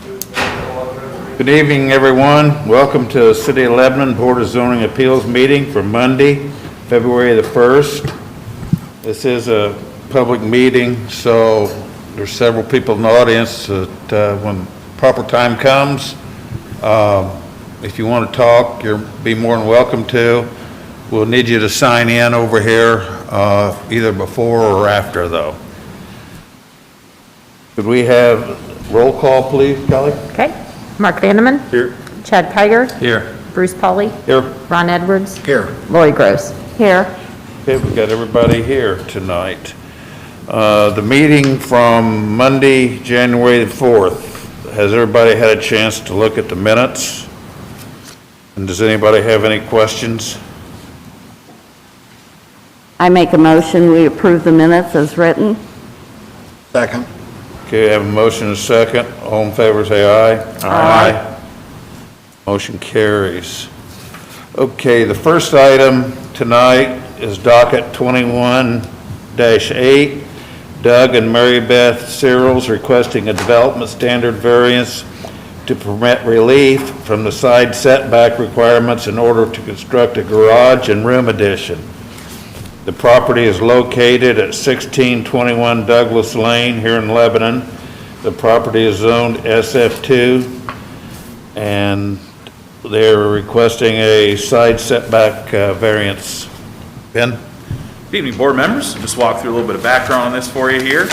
Good evening, everyone. Welcome to City of Lebanon Board of Zoning Appeals meeting for Monday, February the 1st. This is a public meeting, so there's several people in the audience that when proper time comes, if you want to talk, you'll be more than welcome to. We'll need you to sign in over here either before or after, though. Could we have roll call, please, Kelly? Okay. Mark Vandeman. Here. Chad Kiger. Here. Bruce Pauley. Here. Ron Edwards. Here. Lori Gross. Here. Okay, we've got everybody here tonight. The meeting from Monday, January the 4th, has everybody had a chance to look at the minutes? And does anybody have any questions? I make a motion, we approve the minutes as written. Second. Okay, I have a motion and a second. All in favor, say aye. Aye. Motion carries. Okay, the first item tonight is docket 21-8. Doug and Mary Beth Searles requesting a development standard variance to permit relief from the side setback requirements in order to construct a garage and room addition. The property is located at 1621 Douglas Lane here in Lebanon. The property is zoned SF2, and they're requesting a side setback variance. Ben? Good evening, board members. Just walk through a little bit of background on this for you here.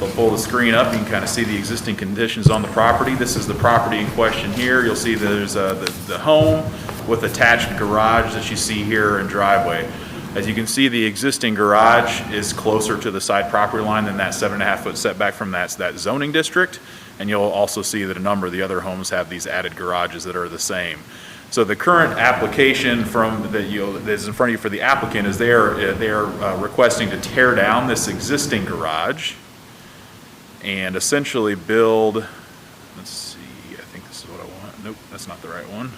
We'll pull the screen up. You can kind of see the existing conditions on the property. This is the property in question here. You'll see there's the home with attached garage that you see here and driveway. As you can see, the existing garage is closer to the side property line than that 7.5 foot setback from that zoning district. And you'll also see that a number of the other homes have these added garages that are the same. So the current application that's in front of you for the applicant is they're requesting to tear down this existing garage and essentially build, let's see, I think this is what I want. Nope, that's not the right one.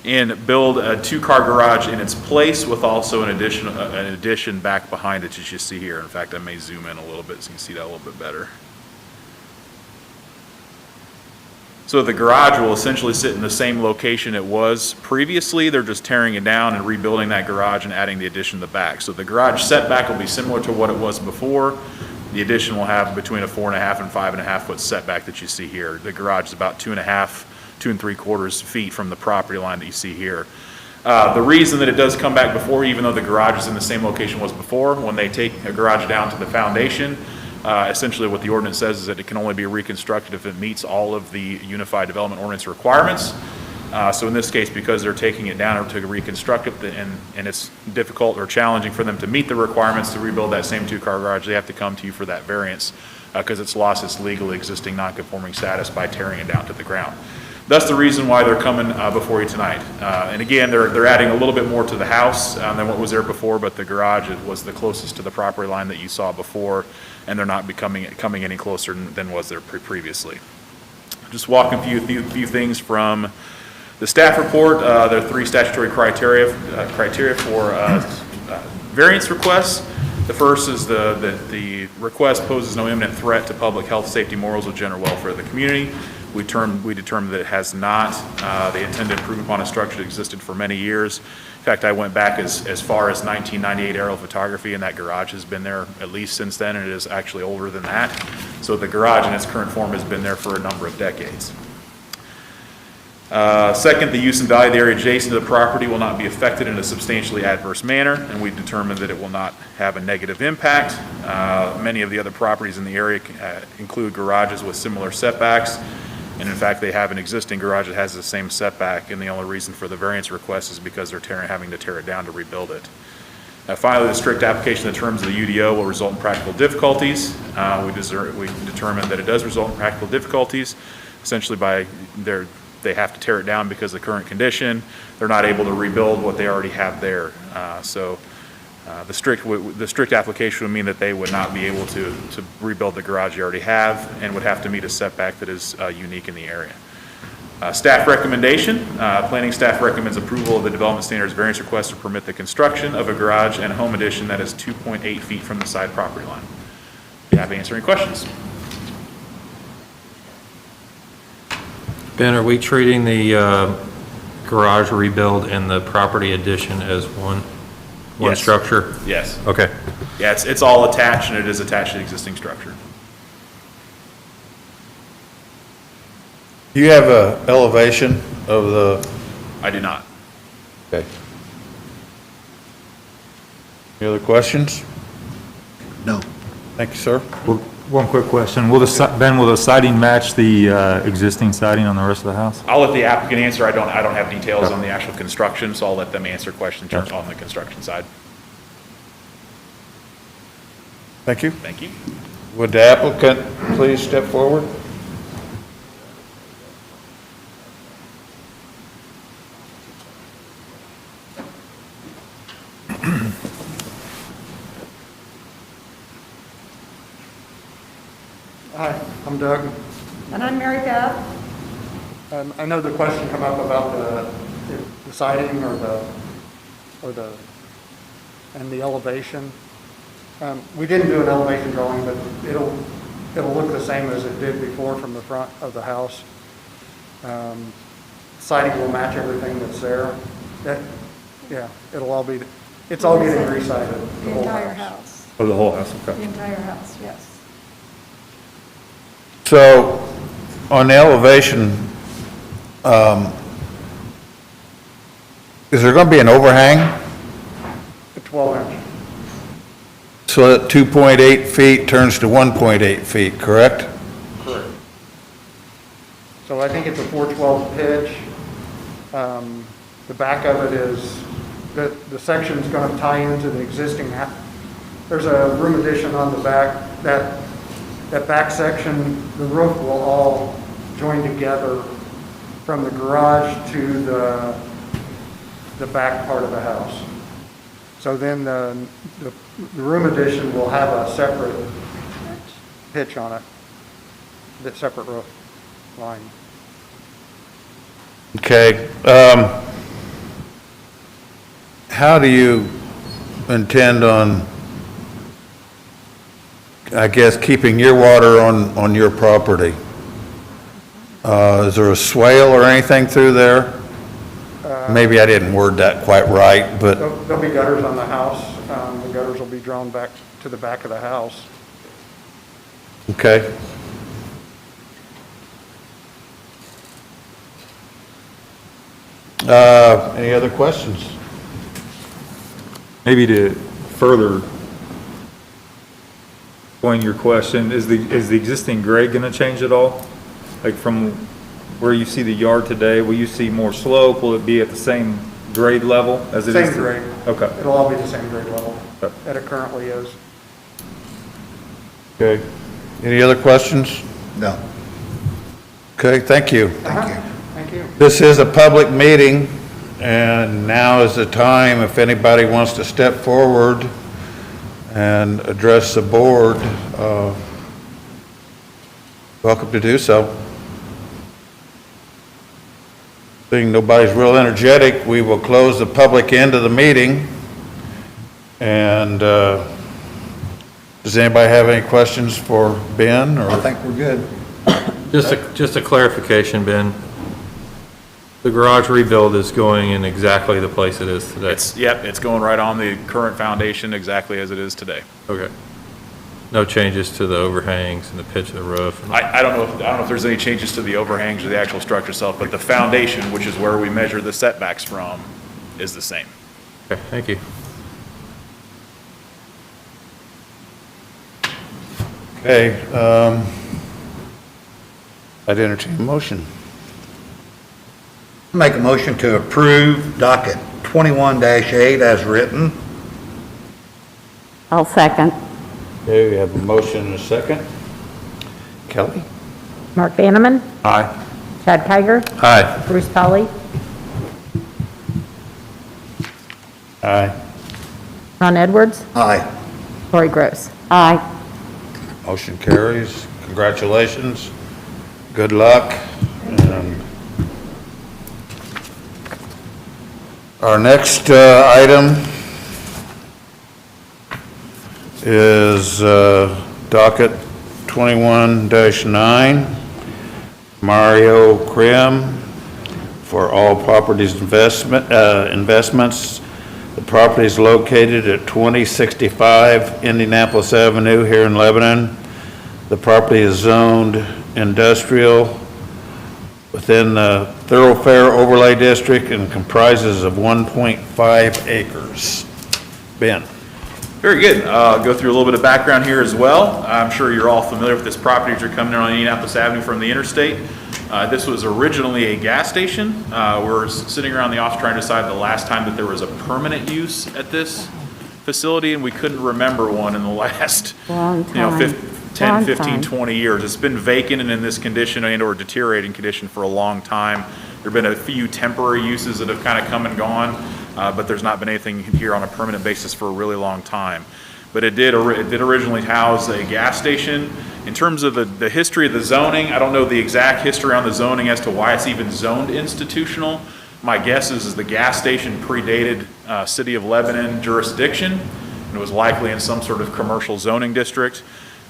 And build a two-car garage in its place with also an addition back behind it, as you see here. In fact, I may zoom in a little bit so you can see that a little bit better. So the garage will essentially sit in the same location it was previously. They're just tearing it down and rebuilding that garage and adding the addition to the back. So the garage setback will be similar to what it was before. The addition will have between a 4.5 and 5.5 foot setback that you see here. The garage is about 2.5, 2 3/4 feet from the property line that you see here. The reason that it does come back before, even though the garage is in the same location was before, when they take a garage down to the foundation, essentially what the ordinance says is that it can only be reconstructed if it meets all of the Unified Development Ordinance requirements. So in this case, because they're taking it down to reconstruct it, and it's difficult or challenging for them to meet the requirements to rebuild that same two-car garage, they have to come to you for that variance because it's lost its legally existing non-conforming status by tearing it down to the ground. That's the reason why they're coming before you tonight. And again, they're adding a little bit more to the house than what was there before, but the garage was the closest to the property line that you saw before, and they're not coming any closer than was there previously. Just walking through a few things from the staff report. There are 3 statutory criteria for variance requests. The first is that the request poses no imminent threat to public health, safety, morals, or general welfare of the community. We determined that it has not. They intend to improve upon a structure that existed for many years. In fact, I went back as far as 1998 aerial photography, and that garage has been there at least since then, and it is actually older than that. So the garage in its current form has been there for a number of decades. Second, the use and value of the area adjacent to the property will not be affected in a substantially adverse manner, and we determined that it will not have a negative impact. Many of the other properties in the area include garages with similar setbacks. And in fact, they have an existing garage that has the same setback, and the only reason for the variance request is because they're having to tear it down to rebuild it. Finally, the strict application of the terms of the UDO will result in practical difficulties. We determined that it does result in practical difficulties, essentially they have to tear it down because of the current condition. They're not able to rebuild what they already have there. The strict application would mean that they would not be able to rebuild the garage you already have and would have to meet a setback that is unique in the area. Staff recommendation. Planning staff recommends approval of the development standards variance request to permit the construction of a garage and home addition that is 2.8 feet from the side property line. happy to answer any questions. Ben, are we treating the garage rebuild and the property addition as one Yes. structure? Yes. Okay. Yeah, it's all attached, and it is attached to the existing structure. You have a elevation of the, I do not. okay. Any other questions? No. Thank you, sir. Well, one quick question. Ben, will the siding match the existing siding on the rest of the house? I'll let the applicant answer. I don't have details on the actual construction, so I'll let them answer questions on the construction side. Thank you. Thank you. Would the applicant please step forward? Hi, I'm Doug. And I'm Mary Beth. I know the question come up about the siding and the elevation. We didn't do an elevation drawing, but it'll look the same as it did before from the front of the house. Siding will match everything that's there. It's all getting re-sided, the The whole entire house. house, Oh, the whole house, the okay. entire house, yes. So, on the elevation, is there going to be an overhang? The 12-inch. So that 2.8 feet turns to 1.8 feet, correct? Correct. So I think it's a 412 pitch. The back of it is, the section's going to tie into the existing, there's a room addition on the back. That back section, the roof will all join together from the garage to the back part of the house. So then the room addition will have a separate pitch on it, the separate roof line. Okay. How do you intend on, I guess, keeping your water on your property? Is there a swale or anything through there? Maybe I didn't word that quite right, but, There'll be gutters on the house. The gutters will be drawn back to the back of the house. okay. Any other questions? Maybe to further explain your question, is the existing grade going to change at all? Like from where you see the yard today, will you see more slope? Will it be at the same grade level as it is? Same grade. Okay. It'll all be the same grade level Okay. that it currently is. Okay. Any other questions? No. Okay, thank you. Thank you. Thank you. This is a public meeting, and now is the time, if anybody wants to step forward and address the board, welcome to do so. Being nobody's real energetic, we will close the public end of the meeting. And does anybody have any questions for Ben? I Or think we're good. Just a clarification, Ben. The garage rebuild is going in exactly the place it is today? It's going right on the current foundation exactly as it is today. Okay. No changes to the overhangs and the pitch of the roof? I don't know if there's any changes to the overhangs or the actual structure itself, but the foundation, which is where we measure the setbacks from, is the same. Okay, thank you. Okay, I'd entertain a motion. Make a motion to approve docket 21-8 as written. I'll second. Okay, we have a motion and a second. Kelly? Mark Bannerman, Aye. Chad Kiger, Aye. Bruce Polly, Aye. Ron Edwards, Aye. Lori Gross. Aye. Motion carries. Congratulations. Good luck. And our next item is Docket 21-9, Mario Krim for all properties investments. The property is located at 2065 Indianapolis Avenue here in Lebanon. The property is zoned industrial within the thoroughfare overlay district and comprises of 1.5 acres. Ben. Very good. I'll go through a little bit of background here as well. I'm sure you're all familiar with this property as you're coming in on Indianapolis Avenue from the interstate. This was originally a gas station. We're sitting around the office trying to decide the last time that there was a permanent use at this facility, and we couldn't remember one in the last, Long you know, time. 10, Long 15, time. 20 years. It's been vacant and in this condition and or deteriorating condition for a long time. There have been a few temporary uses that have kind of come and gone, but there's not been anything here on a permanent basis for a really long time. But it did originally house a gas station. In terms of the history of the zoning, I don't know the exact history on the zoning as to why it's even zoned institutional. My guess is the gas station predated City of Lebanon jurisdiction, and it was likely in some sort of commercial zoning district.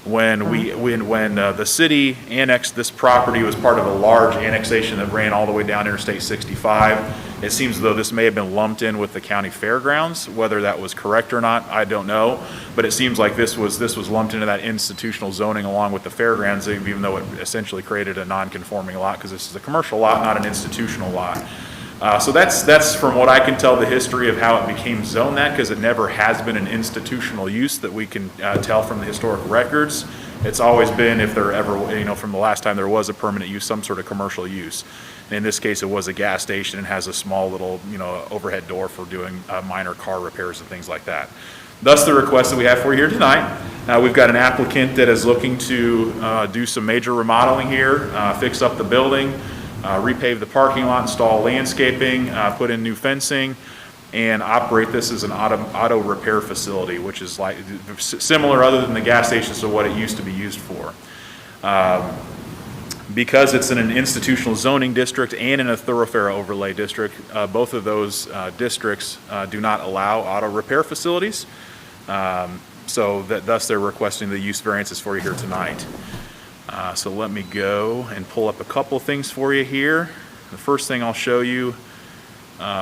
When the city annexed this property, it was part of a large annexation that ran all the way down Interstate 65. It seems as though this may have been lumped in with the county fairgrounds. Whether that was correct or not, I don't know. But it seems like this was lumped into that institutional zoning along with the fairgrounds, even though it essentially created a non-conforming lot because this is a commercial lot, not an institutional lot. So that's from what I can tell the history of how it became zoned that, because it never has been an institutional use that we can tell from the historic records. It's always been, if there ever, from the last time there was a permanent use, some sort of commercial use. And in this case, it was a gas station and has a small little, overhead door for doing minor car repairs and things like that. Thus, the request that we have for you here tonight. We've got an applicant that is looking to do some major remodeling here, fix up the building, repave the parking lot, install landscaping, put in new fencing, and operate this as an auto repair facility, which is like similar other than the gas stations to what it used to be used for. Because it's in an institutional zoning district and in a thoroughfare overlay district, both of those districts do not allow auto repair facilities. So thus they're requesting the use variances for you here tonight. So let me go and pull up a couple things for you here. The first thing I'll show you,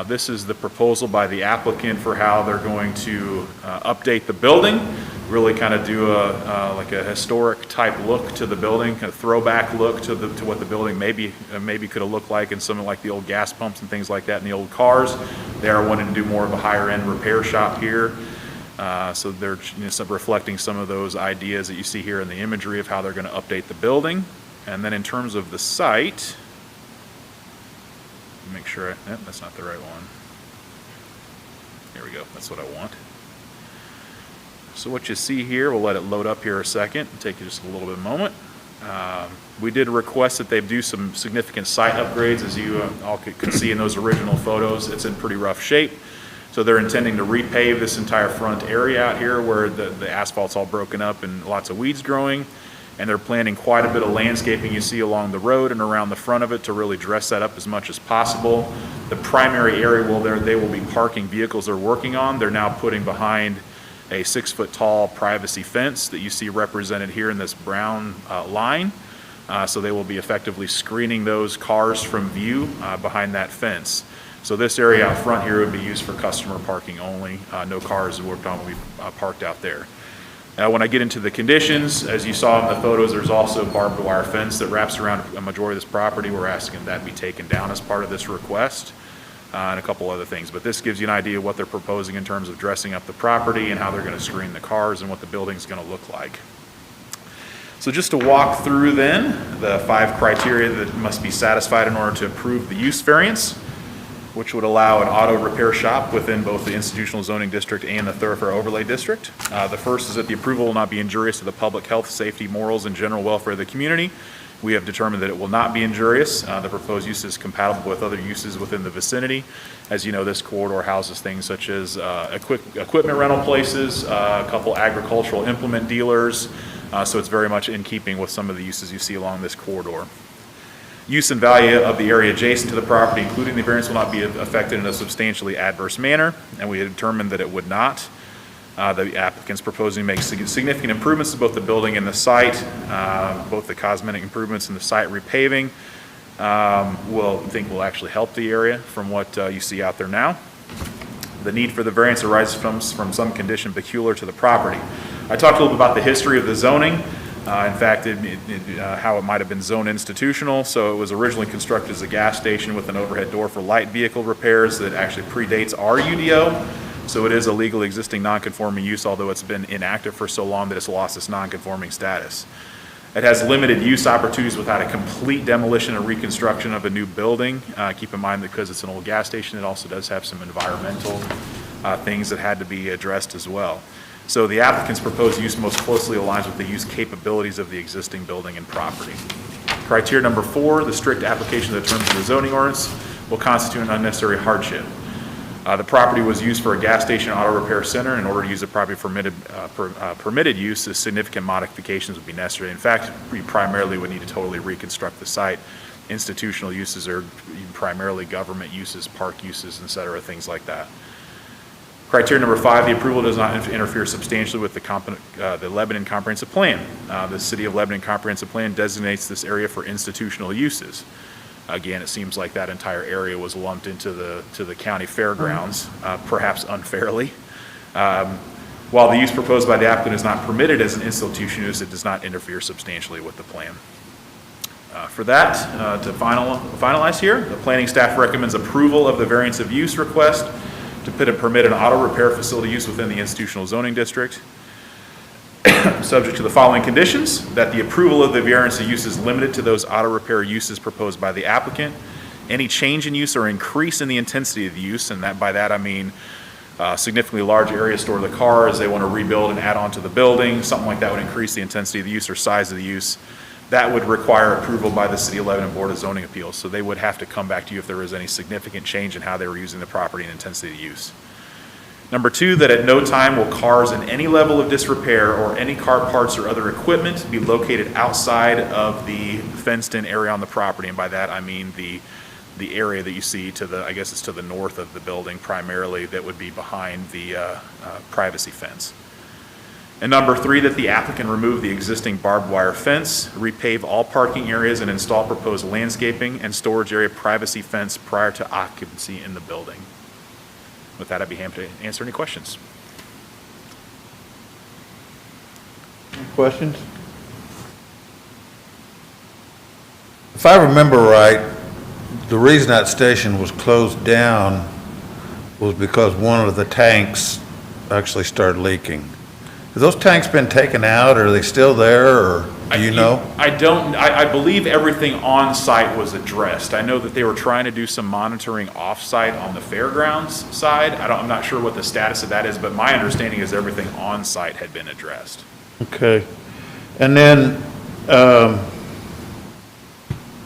this is the proposal by the applicant for how they're going to update the building, really kind of do like a historic type look to the building, kind of throwback look to what the building maybe could have looked like in some of like the old gas pumps and things like that in the old cars. They are wanting to do more of a higher end repair shop here. So they're reflecting some of those ideas that you see here in the imagery of how they're going to update the building. And then in terms of the site, make sure, that's not the right one. Here we go, that's what I want. So what you see here, we'll let it load up here a second, it'll take you just a little bit of a moment. We did request that they do some significant site upgrades, as you all could see in those original photos. It's in pretty rough shape. So they're intending to repave this entire front area out here where the asphalt's all broken up and lots of weeds growing. And they're planning quite a bit of landscaping you see along the road and around the front of it to really dress that up as much as possible. The primary area where they will be parking vehicles they're working on, they're now putting behind a 6-foot tall privacy fence that you see represented here in this brown line. So they will be effectively screening those cars from view behind that fence. So this area out front here would be used for customer parking only. No cars worked on will be parked out there. Now, when I get into the conditions, as you saw in the photos, there's also a barbed wire fence that wraps around a majority of this property. We're asking that be taken down as part of this request, and a couple other things. But this gives you an idea of what they're proposing in terms of dressing up the property and how they're going to screen the cars and what the building's going to look like. So just to walk through then, the 5 criteria that must be satisfied in order to approve the use variance, which would allow an auto repair shop within both the institutional zoning district and the thoroughfare overlay district. The first is that the approval will not be injurious to the public health, safety, morals, and general welfare of the community. We have determined that it will not be injurious. The proposed use is compatible with other uses within the vicinity. As you know, this corridor houses things such as equipment rental places, a couple agricultural implement dealers, so it's very much in keeping with some of the uses you see along this corridor. Use and value of the area adjacent to the property, including the variance, will not be affected in a substantially adverse manner, and we had determined that it would not. The applicant's proposing to make significant improvements to both the building and the site, both the cosmetic improvements and the site repaving. Will actually help the area from what you see out there now. The need for the variance arises from some condition peculiar to the property. I talked a little bit about the history of the zoning. In fact, how it might have been zoned institutional. So it was originally constructed as a gas station with an overhead door for light vehicle repairs that actually predates our UDO. So it is a legal existing non-conforming use, although it's been inactive for so long that it's lost its non-conforming status. It has limited use opportunities without a complete demolition and reconstruction of a new building. Keep in mind that because it's an old gas station, it also does have some environmental things that had to be addressed as well. So the applicant's proposed use most closely aligns with the use capabilities of the existing building and property. Criteria number 4, the strict application of the terms of the zoning ordinance will constitute an unnecessary hardship. The property was used for a gas station auto repair center. In order to use the property for permitted use, significant modifications would be necessary. In fact, we primarily would need to totally reconstruct the site. Institutional uses are primarily government uses, park uses, et cetera, things like that. Criteria number 5, the approval does not interfere substantially with the Lebanon Comprehensive Plan. The City of Lebanon Comprehensive Plan designates this area for institutional uses. Again, it seems like that entire area was lumped into the county fairgrounds, perhaps unfairly. While the use proposed by the applicant is not permitted as an institution use, it does not interfere substantially with the plan. For that, to finalize here, the planning staff recommends approval of the variance of use request to permit an auto repair facility use within the institutional zoning district. Subject to the following conditions: that the approval of the variance of use is limited to those auto repair uses proposed by the applicant. Any change in use or increase in the intensity of the use, and by that I mean significantly large area store the cars, they want to rebuild and add on to the building, something like that would increase the intensity of the use or size of the use. That would require approval by the City of Lebanon Board of Zoning Appeals. So they would have to come back to you if there was any significant change in how they were using the property and intensity of use. Number 2, that at no time will cars in any level of disrepair or any car parts or other equipment be located outside of the fenced-in area on the property. And by that, I mean the area that you see to the, I guess it's to the north of the building primarily, that would be behind the privacy fence. And number 3, that the applicant remove the existing barbed wire fence, repave all parking areas, and install proposed landscaping and storage area privacy fence prior to occupancy in the building. With that, I'd be happy to answer any questions. Questions? If I remember right, the reason that station was closed down was because one of the tanks actually started leaking. Have those tanks been taken out, or are they still there, or do you know? I believe everything on site was addressed. I know that they were trying to do some monitoring off site on the fairgrounds side. I'm not sure what the status of that is, but my understanding is everything on site had been addressed. Okay. And then,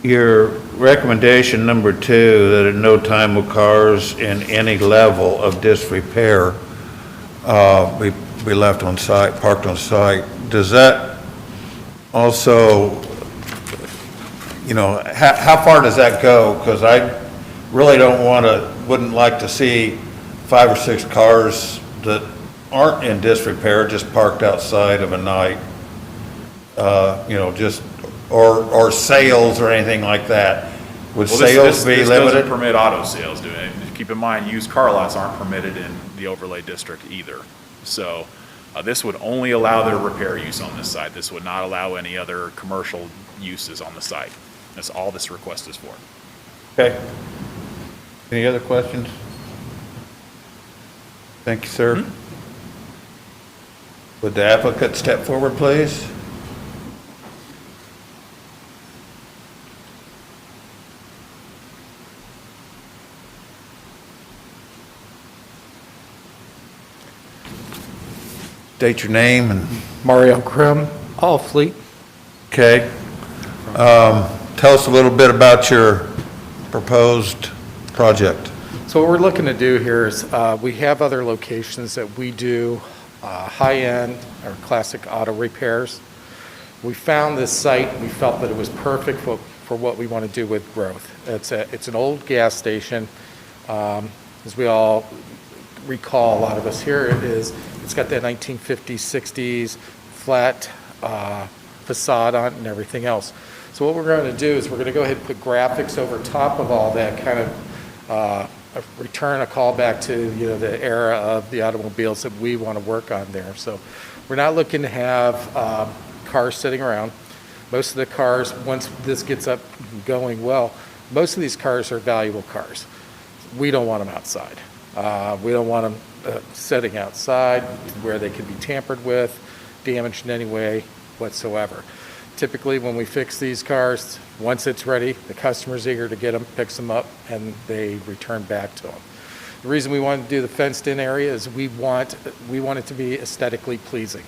your recommendation number 2, that at no time will cars in any level of disrepair be left on site, parked on site. Does that also, how far does that go? Because I really wouldn't like to see 5 or 6 cars that aren't in disrepair just parked outside of a night, or sales or anything like that. Would sales be this limited? doesn't permit auto sales, do it? Keep in mind, used car lots aren't permitted in the overlay district either. So this would only allow their repair use on this site. This would not allow any other commercial uses on the site. That's all this request is for. Okay. Any other questions? Thank you, sir. Mm-hmm. Would the applicant step forward, please? State your name and, Mario Krim, Lawfully. okay. Tell us a little bit about your proposed project. So what we're looking to do here is, we have other locations that we do high-end or classic auto repairs. We found this site, we felt that it was perfect for what we want to do with growth. It's an old gas station. As we all recall, a lot of us here, it is it's got that 1950s, 60s flat facade on it and everything else. So what we're going to do is we're going to go ahead and put graphics over top of all that, kind of return a call back to, you know, the era of the automobiles that we want to work on there. So we're not looking to have cars sitting around. Most of the cars, once this gets up and going well, most of these cars are valuable cars. We don't want them outside. We don't want them sitting outside where they could be tampered with, damaged in any way whatsoever. Typically, when we fix these cars, once it's ready, the customer's eager to get them, picks them up, and they return back to them. The reason we want to do the fenced-in area is we want it to be aesthetically pleasing.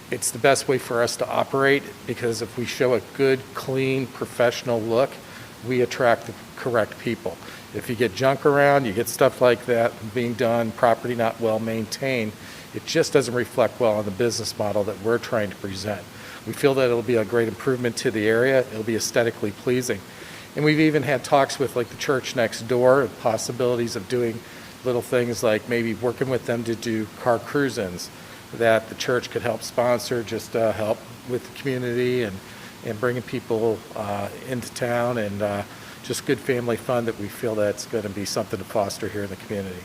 It's the best way for us to operate, because if we show a good, clean, professional look, we attract the correct people. If you get junk around, you get stuff like that being done, property not well maintained, it just doesn't reflect well on the business model that we're trying to present. We feel that it'll be a great improvement to the area. It'll be aesthetically pleasing. And we've even had talks with like the church next door, possibilities of doing little things like maybe working with them to do car cruise-ins that the church could help sponsor, just to help with the community and bringing people into town, and just good family fun that we feel that's going to be something to foster here in the community.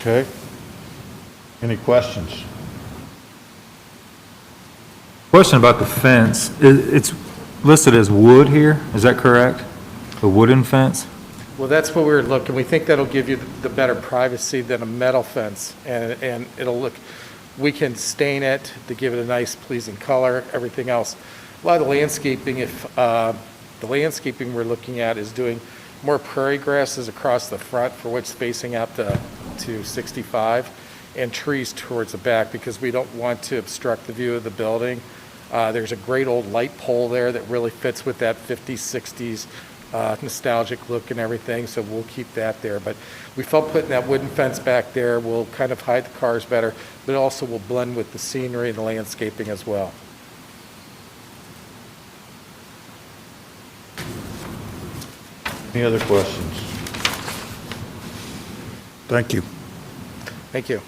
Okay. Any questions? Question about the fence. It's listed as wood here, is that correct? A wooden fence? Well, that's what we were looking. We think that'll give you the better privacy than a metal fence, and it'll look, we can stain it to give it a nice pleasing color, everything else. A lot of the landscaping, the landscaping we're looking at is doing more prairie grasses across the front for what's facing out to 65, and trees towards the back, because we don't want to obstruct the view of the building. There's a great old light pole there that really fits with that 50s, 60s nostalgic look and everything, so we'll keep that there. But we felt putting that wooden fence back there will kind of hide the cars better, but it also will blend with the scenery and the landscaping as well. Any other questions? Thank you. Thank you.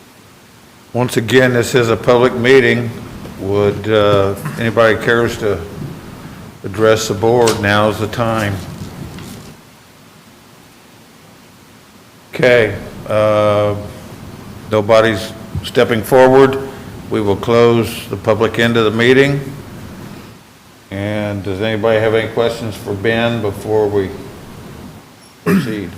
Once again, this is a public meeting. Would anybody cares to address the board? Now's the time. Okay, nobody's stepping forward. We will close the public end of the meeting. And does anybody have any questions for Ben before we proceed?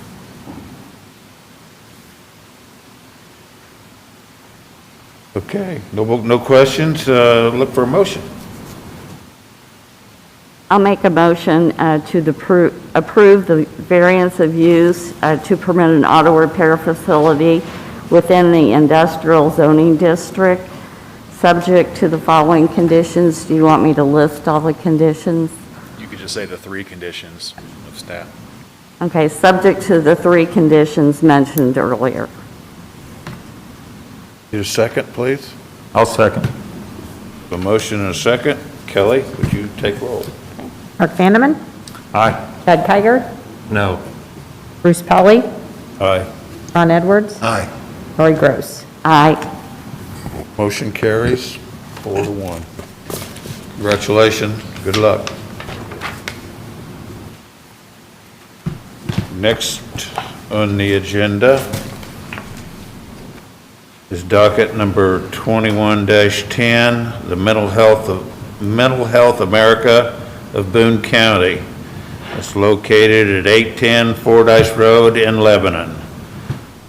Okay, no questions. Look for a motion. I'll make a motion to approve the variance of use to permit an auto repair facility within the industrial zoning district, subject to the following conditions. Do you want me to list all the conditions? You could just say the 3 conditions of staff. Okay, subject to the 3 conditions mentioned earlier. Need a second, please? I'll second. A motion and a second. Kelly, would you take roll? Mark Vandeman, Aye. Chad Kiger, No. Bruce Polly, Aye. Ron Edwards, Aye. Lori Gross. Aye. Motion carries 4-1. Congratulations. Good luck. Next on the agenda is docket number 21-10, the Mental Health America of Boone County. It's located at 810 Fordyce Road in Lebanon.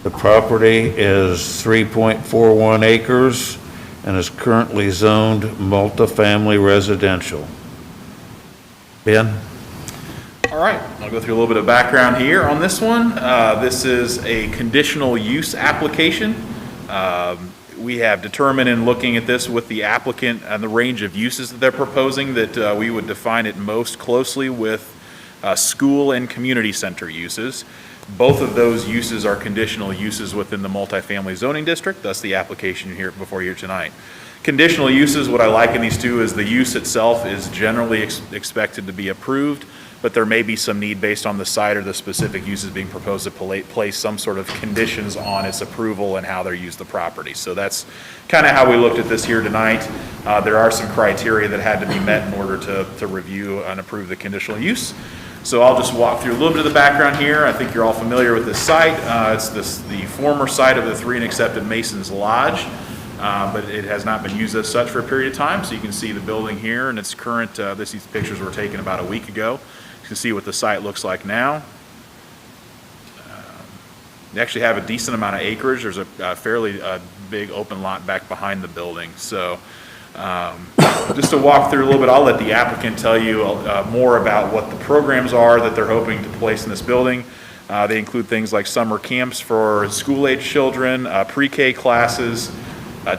The property is 3.41 acres and is currently zoned multifamily residential. Ben? All right, I'll go through a little bit of background here on this one. This is a conditional use application. We have determined in looking at this with the applicant and the range of uses that they're proposing that we would define it most closely with school and community center uses. Both of those uses are conditional uses within the multifamily zoning district, thus the application here before you tonight. Conditional uses, what I like in these two is the use itself is generally expected to be approved. but there may be some need based on the site or the specific uses being proposed to place some sort of conditions on its approval and how they use the property. So that's kind of how we looked at this here tonight. There are some criteria that had to be met in order to review and approve the conditional use. So I'll just walk through a little bit of the background here. I think you're all familiar with this site. It's the former site of the 3 and accepted Mason's Lodge, but it has not been used as such for a period of time. So you can see the building here and its current, these pictures were taken about a week ago. You can see what the site looks like now. They actually have a decent amount of acreage. There's a fairly big open lot back behind the building. So just to walk through a little bit, I'll let the applicant tell you more about what the programs are that they're hoping to place in this building. They include things like summer camps for school-age children, pre-K classes,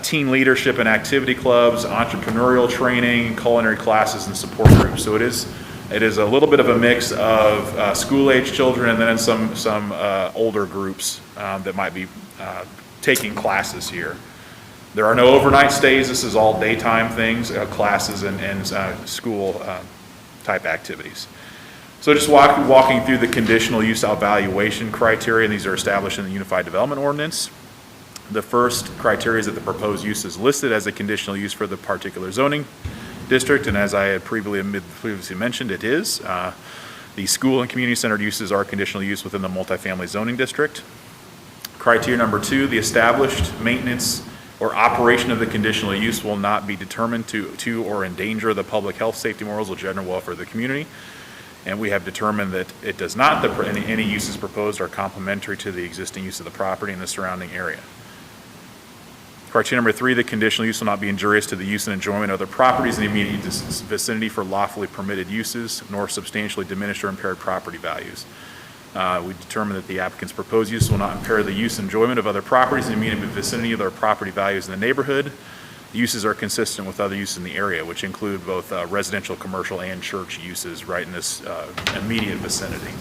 teen leadership and activity clubs, entrepreneurial training, culinary classes, and support groups. So it is a little bit of a mix of school-age children and then some older groups that might be taking classes here. There are no overnight stays. This is all daytime things, classes and school type activities. So just walking through the conditional use evaluation criteria, and these are established in the Unified Development Ordinance. The first criteria is that the proposed use is listed as a conditional use for the particular zoning district, and as I had previously mentioned, it is. The school and community-centered uses are conditional use within the multifamily zoning district. Criteria number 2, the established maintenance or operation of the conditional use will not be determined to or endanger the public health, safety, morals, or general welfare of the community. And we have determined that it does not, any uses proposed are complementary to the existing use of the property in the surrounding area. Criteria number 3, the conditional use will not be injurious to the use and enjoyment of other properties in the immediate vicinity for lawfully permitted uses, nor substantially diminished or impaired property values. We determined that the applicant's proposed use will not impair the use and enjoyment of other properties in the immediate vicinity of their property values in the neighborhood. The uses are consistent with other uses in the area, which include both residential, commercial, and church uses right in this immediate vicinity.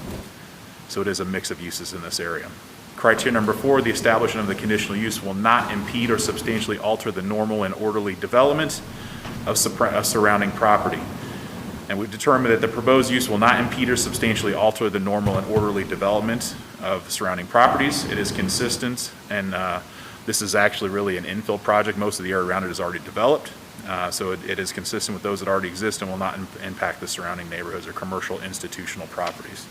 So it is a mix of uses in this area. Criteria number 4, the establishment of the conditional use will not impede or substantially alter the normal and orderly development of surrounding property. And we've determined that the proposed use will not impede or substantially alter the normal and orderly development of surrounding properties. It is consistent, and this is actually really an infill project. Most of the area around it is already developed. So it is consistent with those that already exist and will not impact the surrounding neighborhoods or commercial institutional properties.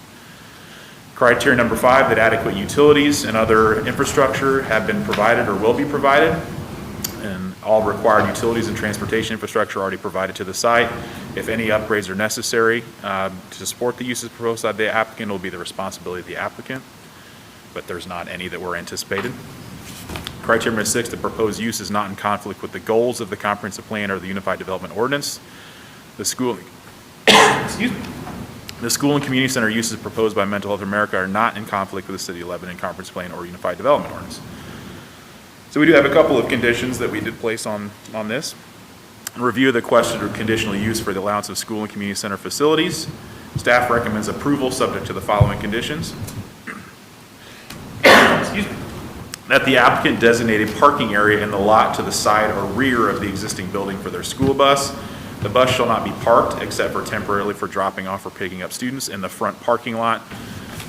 Criteria number 5, that adequate utilities and other infrastructure have been provided or will be provided. And all required utilities and transportation infrastructure are already provided to the site. If any upgrades are necessary to support the uses proposed by the applicant, it will be the responsibility of the applicant, but there's not any that were anticipated. Criteria number 6, the proposed use is not in conflict with the goals of the comprehensive plan or the Unified Development Ordinance. The school, excuse me. The school and community center uses proposed by Mental Health America are not in conflict with the City of Lebanon Conference Plan or Unified Development Ordinance. So we do have a couple of conditions that we did place on this. Review of the question of conditional use for the allowance of school and community center facilities. Staff recommends approval subject to the following conditions. Excuse me. That the applicant designate a parking area in the lot to the side or rear of the existing building for their school bus. The bus shall not be parked except for temporarily for dropping off or picking up students in the front parking lot.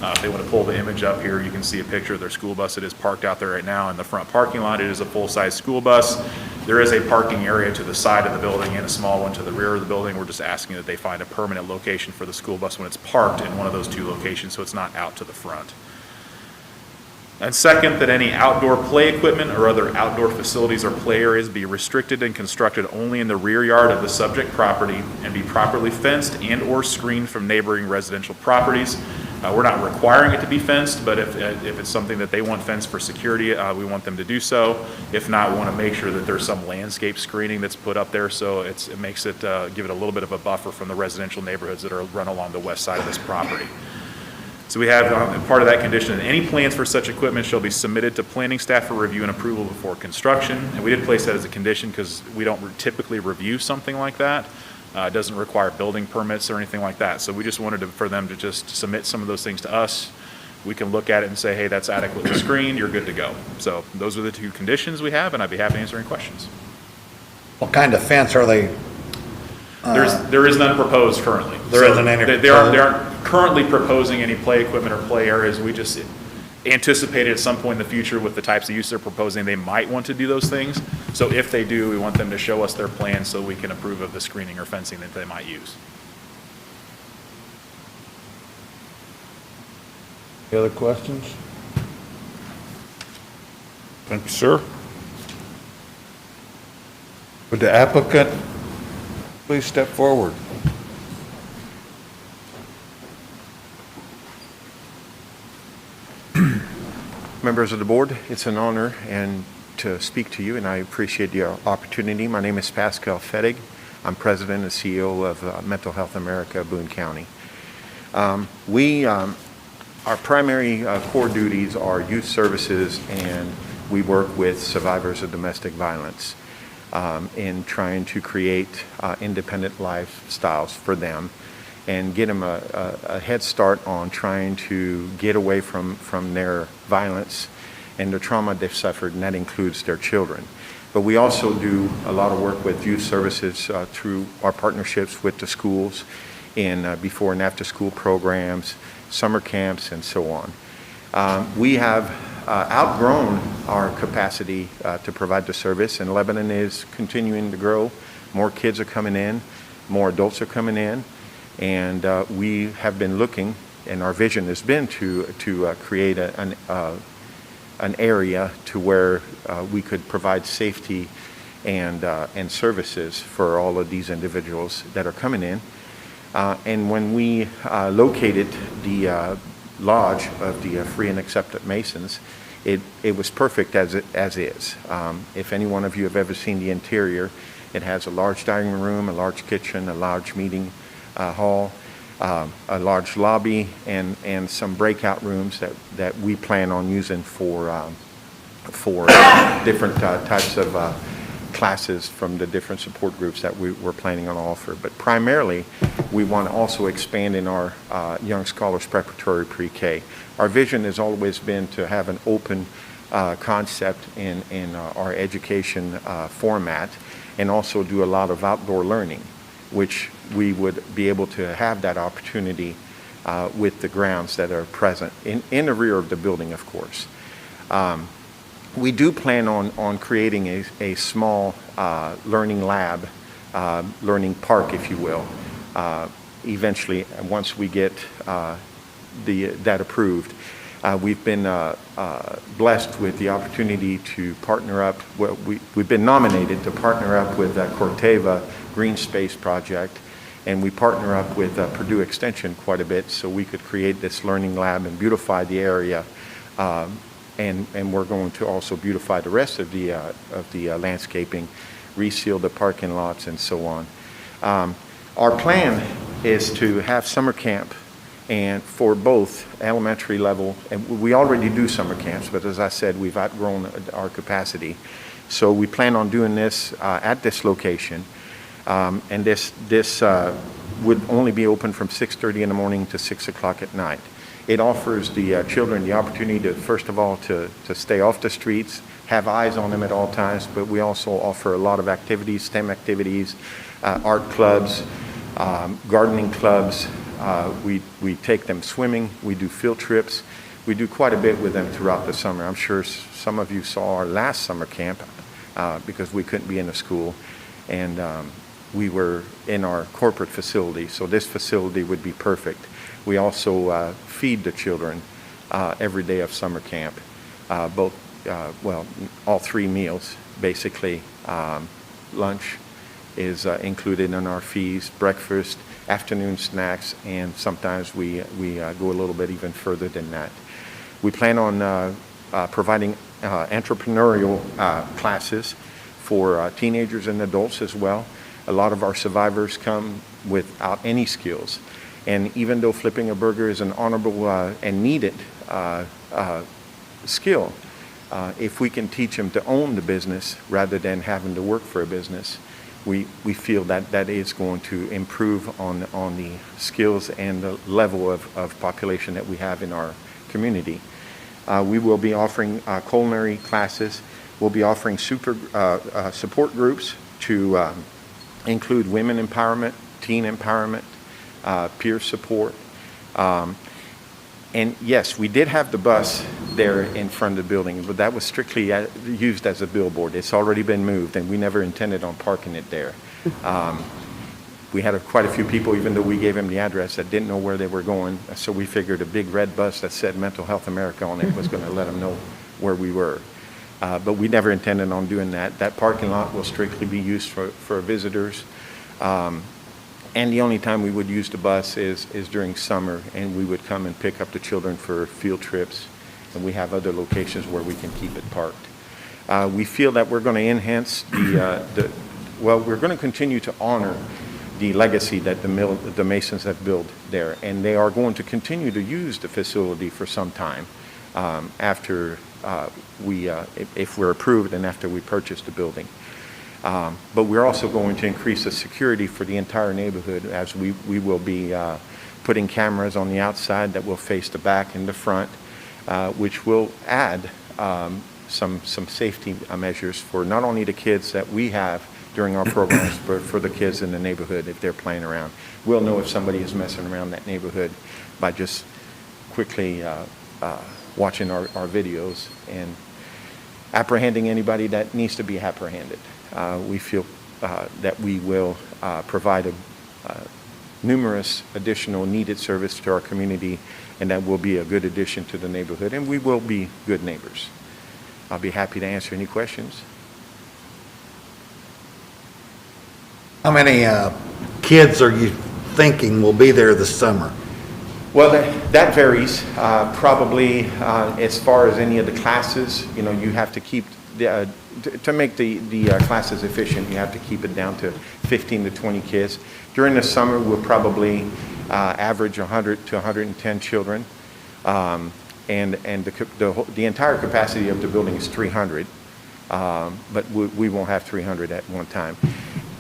If they want to pull the image up here, you can see a picture of their school bus. It is parked out there right now in the front parking lot. It is a full-size school bus. There is a parking area to the side of the building and a small one to the rear of the building. We're just asking that they find a permanent location for the school bus when it's parked in one of those 2 locations so it's not out to the front. And second, that any outdoor play equipment or other outdoor facilities or play areas be restricted and constructed only in the rear yard of the subject property and be properly fenced and or screened from neighboring residential properties. We're not requiring it to be fenced, but if it's something that they want fenced for security, we want them to do so. If not, we want to make sure that there's some landscape screening that's put up there so it makes it, give it a little bit of a buffer from the residential neighborhoods that are run along the west side of this property. So we have part of that condition, any plans for such equipment shall be submitted to planning staff for review and approval before construction. And we did place that as a condition because we don't typically review something like that. It doesn't require building permits or anything like that. So we just wanted for them to just submit some of those things to us. We can look at it and say, hey, that's adequately screened, you're good to go. So those are the 2 conditions we have, and I'd be happy to answer any questions. What kind of fence are they? There is none proposed currently. There isn't any. currently proposing any play equipment or play areas. We just anticipated at some point in the future with the types of use they're proposing, they might want to do those things. So if they do, we want them to show us their plans so we can approve of the screening or fencing that they might use. Any other questions? Thank you, sir. Would the applicant please step forward? Members of the board, it's an honor and to speak to you, and I appreciate the opportunity. My name is Pascal Fettig. I'm president and CEO of Mental Health America, Boone County. Our primary core duties are youth services, and we work with survivors of domestic violence in trying to create independent lifestyles for them and get them a head start on trying to get away from their violence and the trauma they've suffered, and that includes their children. But we also do a lot of work with youth services through our partnerships with the schools in before and after school programs, summer camps, and so on. We have outgrown our capacity to provide the service, and Lebanon is continuing to grow. More kids are coming in, more adults are coming in, and we have been looking, and our vision has been to create an area to where we could provide safety and services for all of these individuals that are coming in. And when we located the lodge of the Free and Accepted Masons, it was perfect as is. If any one of you have ever seen the interior, it has a large dining room, a large kitchen, a large meeting hall, a large lobby, and some breakout rooms that we plan on using for different types of classes from the different support groups that we're planning on offer. But primarily, we want to also expand in our Young Scholars Preparatory Pre-K. Our vision has always been to have an open concept in our education format, and also do a lot of outdoor learning, which we would be able to have that opportunity with the grounds that are present in the rear of the building, of course. We do plan on creating a small learning lab, learning park, if you will, eventually, once we get that approved. We've been blessed with the opportunity to partner up. Well, we've been nominated to partner up with Corteva Green Space Project, and we partner up with Purdue Extension quite a bit, so we could create this learning lab and beautify the area. And we're going to also beautify the rest of the landscaping, reseal the parking lots, and so on. Our plan is to have summer camp, and for both elementary level, and we already do summer camps, but as I said, we've outgrown our capacity. So we plan on doing this at this location, and this would only be open from 6:30 in the morning to 6 o'clock at night. It offers the children the opportunity to, first of all, to stay off the streets, have eyes on them at all times, but we also offer a lot of activities, STEM activities, art clubs, gardening clubs. We take them swimming, we do field trips. We do quite a bit with them throughout the summer. I'm sure some of you saw our last summer camp because we couldn't be in the school, and we were in our corporate facility, so this facility would be perfect. We also feed the children every day of summer camp, all 3 meals, basically. Lunch is included in our fees, breakfast, afternoon snacks, and sometimes we go a little bit even further than that. We plan on providing entrepreneurial classes for teenagers and adults as well. A lot of our survivors come without any skills. And even though flipping a burger is an honorable and needed skill, if we can teach them to own the business rather than having to work for a business, we feel that is going to improve on the skills and the level of population that we have in our community. We will be offering culinary classes. We'll be offering support groups to include women empowerment, teen empowerment, peer support, And yes, we did have the bus there in front of the building, but that was strictly used as a billboard. It's already been moved, and we never intended on parking it there. We had quite a few people, even though we gave them the address, that didn't know where they were going. So we figured a big red bus that said Mental Health America on it was going to let them know where we were. But we never intended on doing that. That parking lot will strictly be used for visitors. And the only time we would use the bus is during summer, and we would come and pick up the children for field trips, and we have other locations where we can keep it parked. We feel that we're going to enhance we're going to continue to honor the legacy that the Masons have built there, and they are going to continue to use the facility for some time after if we're approved and after we purchase the building. But we're also going to increase the security for the entire neighborhood, as we will be putting cameras on the outside that will face the back and the front, which will add some safety measures for not only the kids that we have during our programs, but for the kids in the neighborhood if they're playing around. We'll know if somebody is messing around that neighborhood by just quickly watching our videos and apprehending anybody that needs to be apprehended. We feel that we will provide numerous additional needed service to our community, and that will be a good addition to the neighborhood, and we will be good neighbors. I'll be happy to answer any questions. How many kids are you thinking will be there this summer? Well, that varies. Probably as far as any of the classes, you have to keep, to make the classes efficient, you have to keep it down to 15 to 20 kids. During the summer, we'll probably average 100 to 110 children. And the entire capacity of the building is 300, but we won't have 300 at one time.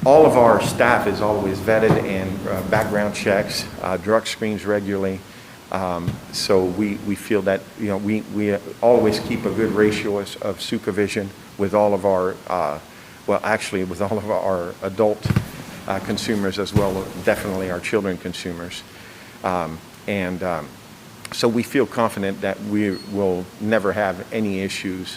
All of our staff is always vetted and background checks, drug screens regularly. So we feel that we always keep a good ratio of supervision with all of our with all of our adult consumers as well, definitely our children consumers. So we feel confident that we will never have any issues.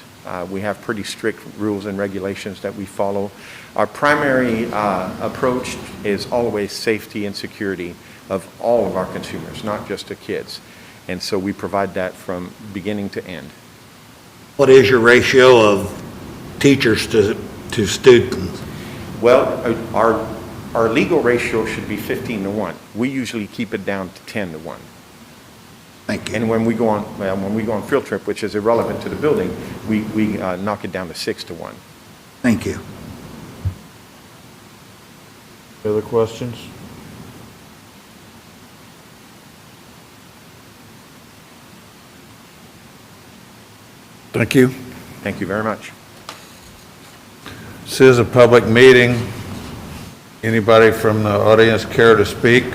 We have pretty strict rules and regulations that we follow. Our primary approach is always safety and security of all of our consumers, not just the kids. And so we provide that from beginning to end. What is your ratio of teachers to students? Well, our legal ratio should be 15 to 1. We usually keep it down to 10 to 1. Thank you. And when we go on field trip, which is irrelevant to the building, we knock it down to 6 to 1. Thank you. Other questions? Thank you. Thank you very much. This is a public meeting. Anybody from the audience care to speak?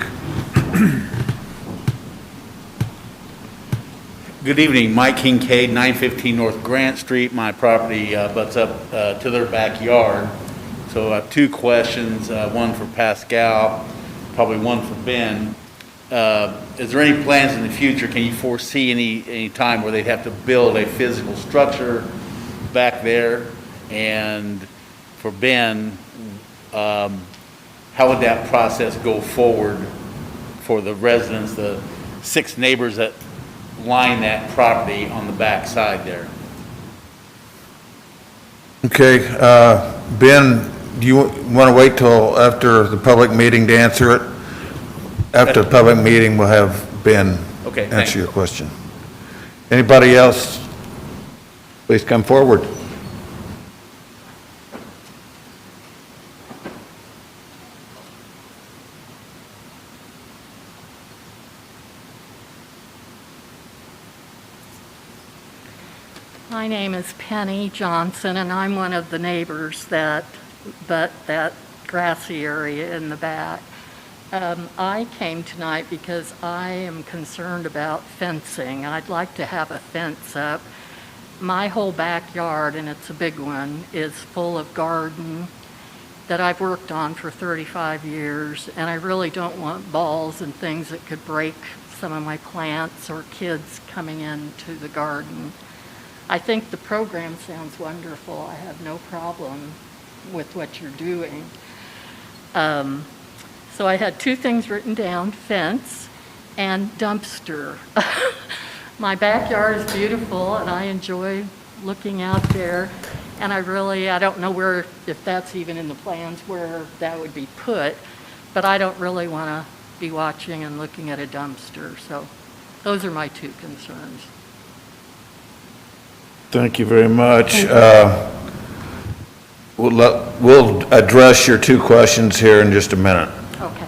Good evening, Mike Kincaid, 915 North Grant Street. My property butts up to their backyard. So I have two questions, one for Pascal, probably one for Ben. Is there any plans in the future, can you foresee any time where they'd have to build a physical structure back there? And for Ben, how would that process go forward for the residents, the 6 neighbors that line that property on the back side there? Okay, Ben, do you want to wait till after the public meeting to answer it? After the public meeting, we'll have Ben Okay, thanks. answer your question. Anybody else? Please come forward. My name is Penny Johnson, and I'm one of the neighbors that grassy area in the back. I came tonight because I am concerned about fencing. I'd like to have a fence up. My whole backyard, and it's a big one, is full of garden that I've worked on for 35 years, and I really don't want balls and things that could break some of my plants or kids coming into the garden. I think the program sounds wonderful. I have no problem with what you're doing. So I had two things written down, fence and dumpster. My backyard is beautiful and I enjoy looking out there. And I don't know if that's even in the plans where that would be put, but I don't really want to be watching and looking at a dumpster. So those are my two concerns. Thank you very much. We'll address your two questions here in just a minute. Okay.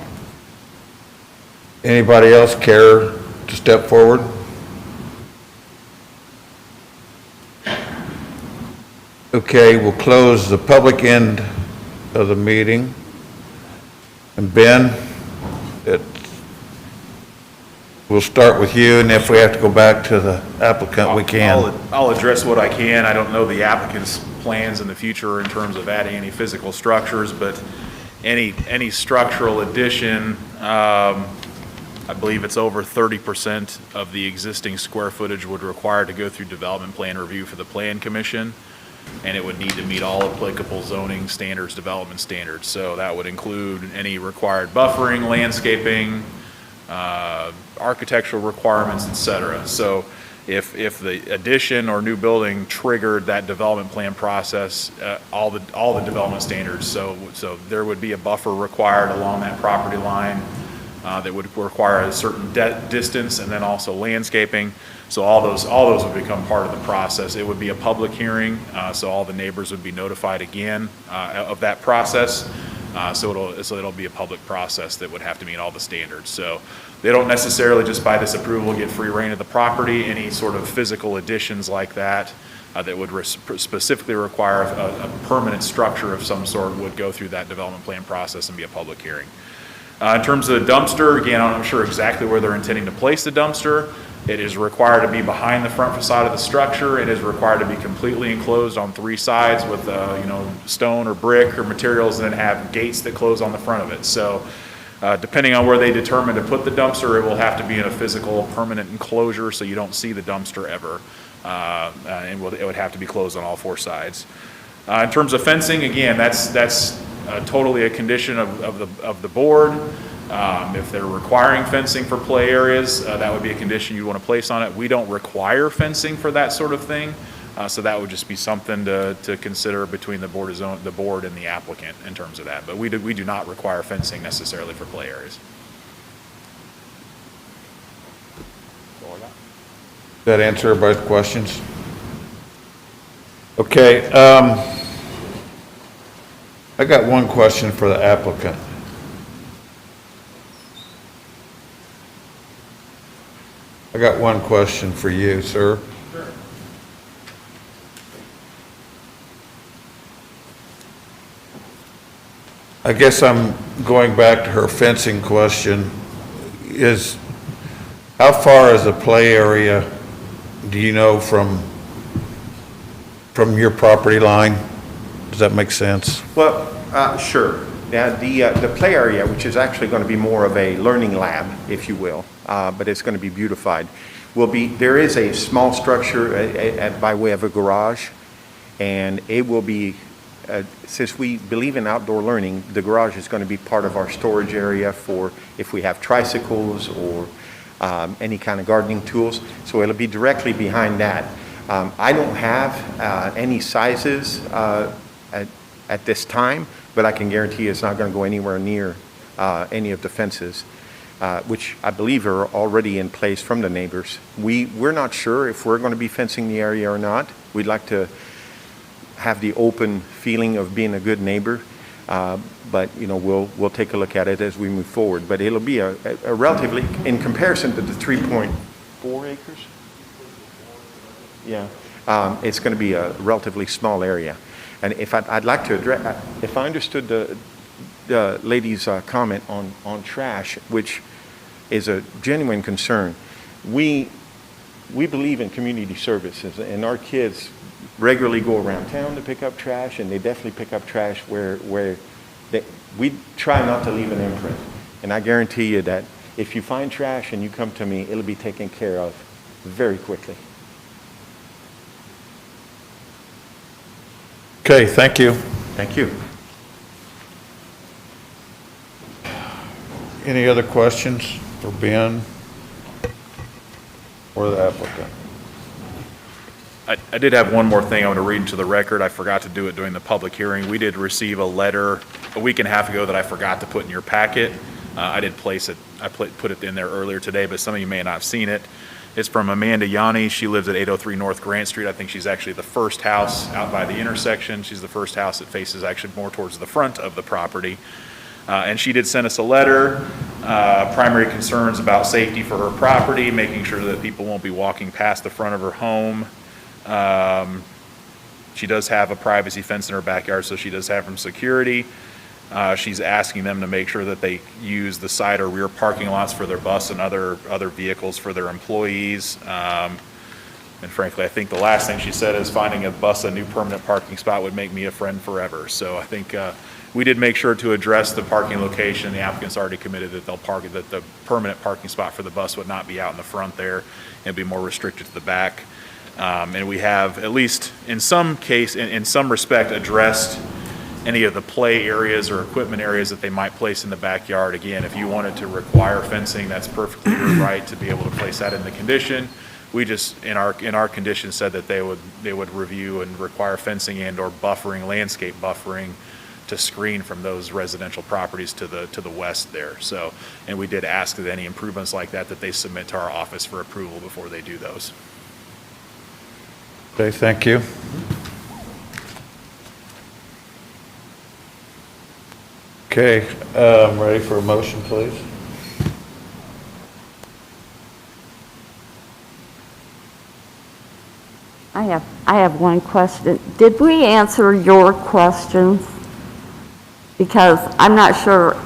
Anybody else care to step forward? Okay, we'll close the public end of the meeting. And Ben, we'll start with you, and if we have to go back to the applicant, we can. I'll address what I can. I don't know the applicant's plans in the future in terms of adding any physical structures, but any structural addition, I believe it's over 30% of the existing square footage would require to go through development plan review for the Plan Commission, and it would need to meet all applicable zoning standards, development standards. So that would include any required buffering, landscaping, architectural requirements, et cetera. So if the addition or new building triggered that development plan process, all the development standards, so there would be a buffer required along that property line that would require a certain distance, and then also landscaping. So all those would become part of the process. It would be a public hearing, so all the neighbors would be notified again of that process. So it'll be a public process that would have to meet all the standards. So they don't necessarily just by this approval get free reign of the property. Any sort of physical additions like that that would specifically require a permanent structure of some sort would go through that development plan process and be a public hearing. In terms of the dumpster, again, I'm not sure exactly where they're intending to place the dumpster. It is required to be behind the front facade of the structure. It is required to be completely enclosed on three sides with, stone or brick or materials, and then have gates that close on the front of it. So depending on where they determine to put the dumpster, it will have to be in a physical permanent enclosure so you don't see the dumpster ever. And it would have to be closed on all four sides. In terms of fencing, again, that's totally a condition of the board. If they're requiring fencing for play areas, that would be a condition you want to place on it. We don't require fencing for that sort of thing, so that would just be something to consider between the board and the applicant in terms of that. But we do not require fencing necessarily for play areas. Does that answer everybody's questions? Okay, I got one question for the applicant. I got one question for you, sir. Sure. I guess I'm going back to her fencing question. Is how far is the play area, do you know, from your property line? Does that make sense? Well, sure. Now, the play area, which is actually going to be more of a learning lab, if you will, but it's going to be beautified, there is a small structure by way of a garage, and it will be, since we believe in outdoor learning, the garage is going to be part of our storage area for if we have tricycles or any kind of gardening tools. So it'll be directly behind that. I don't have any sizes at this time, but I can guarantee it's not going to go anywhere near any of the fences, which I believe are already in place from the neighbors. We're not sure if we're going to be fencing the area or not. We'd like to have the open feeling of being a good neighbor, but we'll take a look at it as we move forward. But it'll be a relatively, in comparison to the 3.4 acres, yeah, it's going to be a relatively small area. And if I'd like to address, if I understood the lady's comment on trash, which is a genuine concern, we believe in community services, and our kids regularly go around town to pick up trash, and they definitely pick up trash where we try not to leave an imprint. And I guarantee you that If you find trash and you come to me, it'll be taken care of very quickly. Okay, thank you. Thank you. Any other questions for Ben or the applicant? I did have one more thing I want to read into the record. I forgot to do it during the public hearing. We did receive a letter a week and a half ago that I forgot to put in your packet. I did place it, put it in there earlier today, but some of you may not have seen it. It's from Amanda Yanni. She lives at 803 North Grant Street. I think she's actually the first house out by the intersection. She's the first house that faces actually more towards the front of the property. And she did send us a letter, primary concerns about safety for her property, making sure that people won't be walking past the front of her home. She does have a privacy fence in her backyard, so she does have some security. She's asking them to make sure that they use the side or rear parking lots for their bus and other vehicles for their employees. And frankly, I think the last thing she said is finding a bus a new permanent parking spot would make me a friend forever. So I think we did make sure to address the parking location. The applicant's already committed that that the permanent parking spot for the bus would not be out in the front there. It'd be more restricted to the back. And we have, at least in some case, in some respect, addressed any of the play areas or equipment areas that they might place in the backyard. Again, if you wanted to require fencing, that's perfectly your right to be able to place that in the condition. We just, in our conditions, said that they would review and require fencing and or buffering, landscape buffering, to screen from those residential properties to the west there. So, and we did ask that any improvements like that they submit to our office for approval before they do those. Okay, thank you. Okay, ready for a motion, please? I have one question. Did we answer your questions? Because I'm not sure.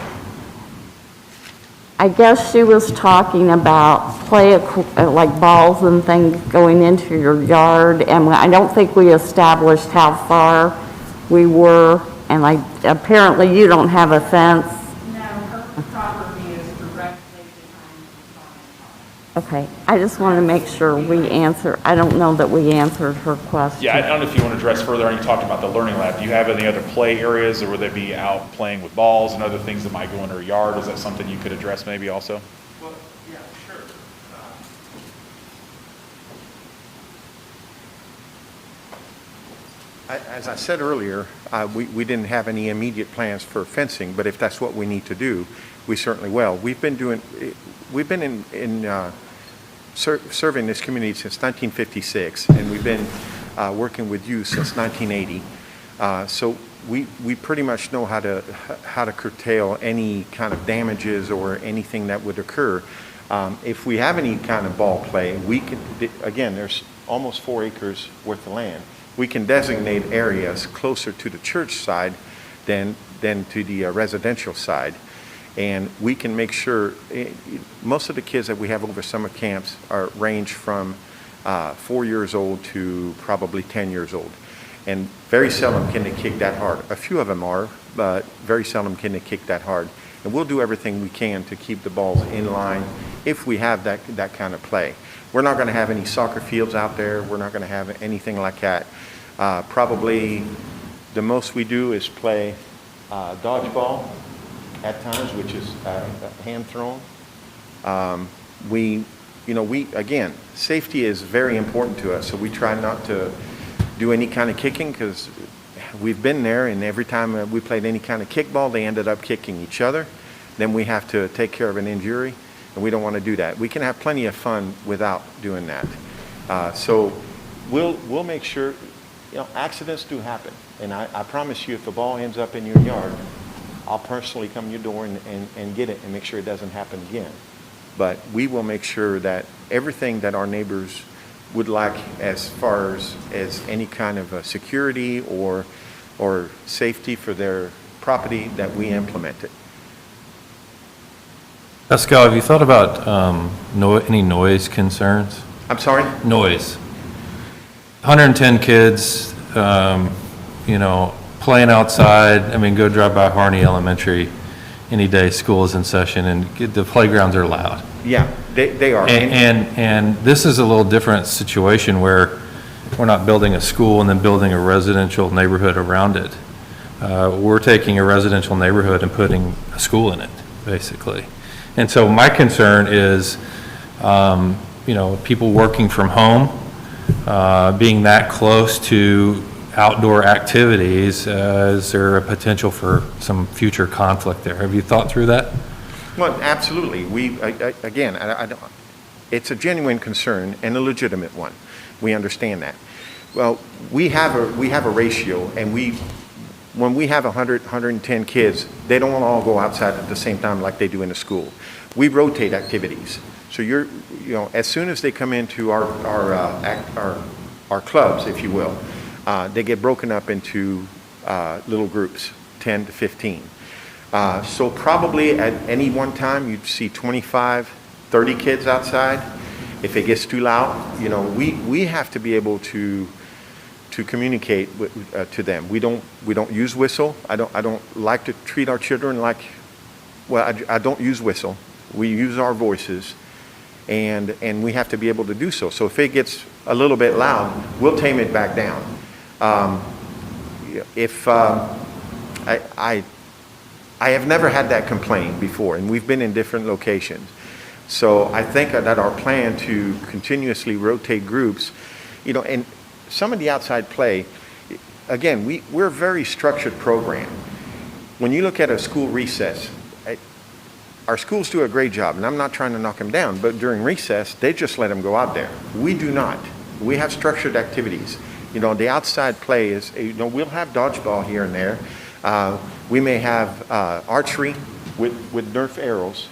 I guess she was talking about like balls and things going into your yard, and I don't think we established how far we were, and apparently you don't have a fence. No, her property is directly behind the farm. Okay, I just want to make sure I don't know that we answered her question. Yeah, I don't know if you want to address further, and you talked about the learning lab. Do you have any other play areas, or would they be out playing with balls and other things that might go in her yard? Is that something you could address maybe also? Well, yeah, sure. As I said earlier, we didn't have any immediate plans for fencing, but if that's what we need to do, we certainly will. We've been serving this community since 1956, and we've been working with youth since 1980. So we pretty much know how to curtail any kind of damages or anything that would occur. If we have any kind of ball play, we can, again, there's almost 4 acres worth of land. We can designate areas closer to the church side than to the residential side. And we can make sure, most of the kids that we have over summer camps range from 4 years old to probably 10 years old. And very seldom can they kick that hard. A few of them are, but very seldom can they kick that hard. And we'll do everything we can to keep the balls in line if we have that kind of play. We're not going to have any soccer fields out there. We're not going to have anything like that. Probably the most we do is play dodgeball at times, which is hand thrown. Again, safety is very important to us, so we try not to do any kind of kicking, because we've been there, and every time we played any kind of kickball, they ended up kicking each other. Then we have to take care of an injury, and we don't want to do that. We can have plenty of fun without doing that. So we'll make sure, accidents do happen, and I promise you, if the ball ends up in your yard, I'll personally come to your door and get it and make sure it doesn't happen again. But we will make sure that everything that our neighbors would like as far as any kind of security or safety for their property, that we implement it. Pascal, have you thought about any noise concerns? I'm sorry? Noise. 110 kids, playing outside. I mean, go drive by Harney Elementary. any day school is in session, and the playgrounds are loud. Yeah, they are. And this is a little different situation where we're not building a school and then building a residential neighborhood around it. We're taking a residential neighborhood and putting a school in it, basically. And so my concern is, people working from home, being that close to outdoor activities, is there a potential for some future conflict there? Have you thought through that? Well, absolutely. It's a genuine concern and a legitimate one. We understand that. Well, we have a ratio, and when we have 100, 110 kids, they don't all go outside at the same time like they do in a school. We rotate activities. So as soon as they come into our clubs, if you will, they get broken up into little groups, 10 to 15. So probably at any one time, you'd see 25, 30 kids outside. If it gets too loud, we have to be able to communicate to them. We don't use whistle. I don't like to treat our children like, I don't use whistle. We use our voices, and we have to be able to do so. So if it gets a little bit loud, we'll tame it back down. I have never had that complaint before, and we've been in different locations. So I think that our plan to continuously rotate groups, and some of the outside play, again, we're a very structured program. When you look at a school recess, our schools do a great job, and I'm not trying to knock them down, but during recess, they just let them go out there. We do not. We have structured activities. The outside play is, we'll have dodgeball here and there. We may have archery with Nerf arrows,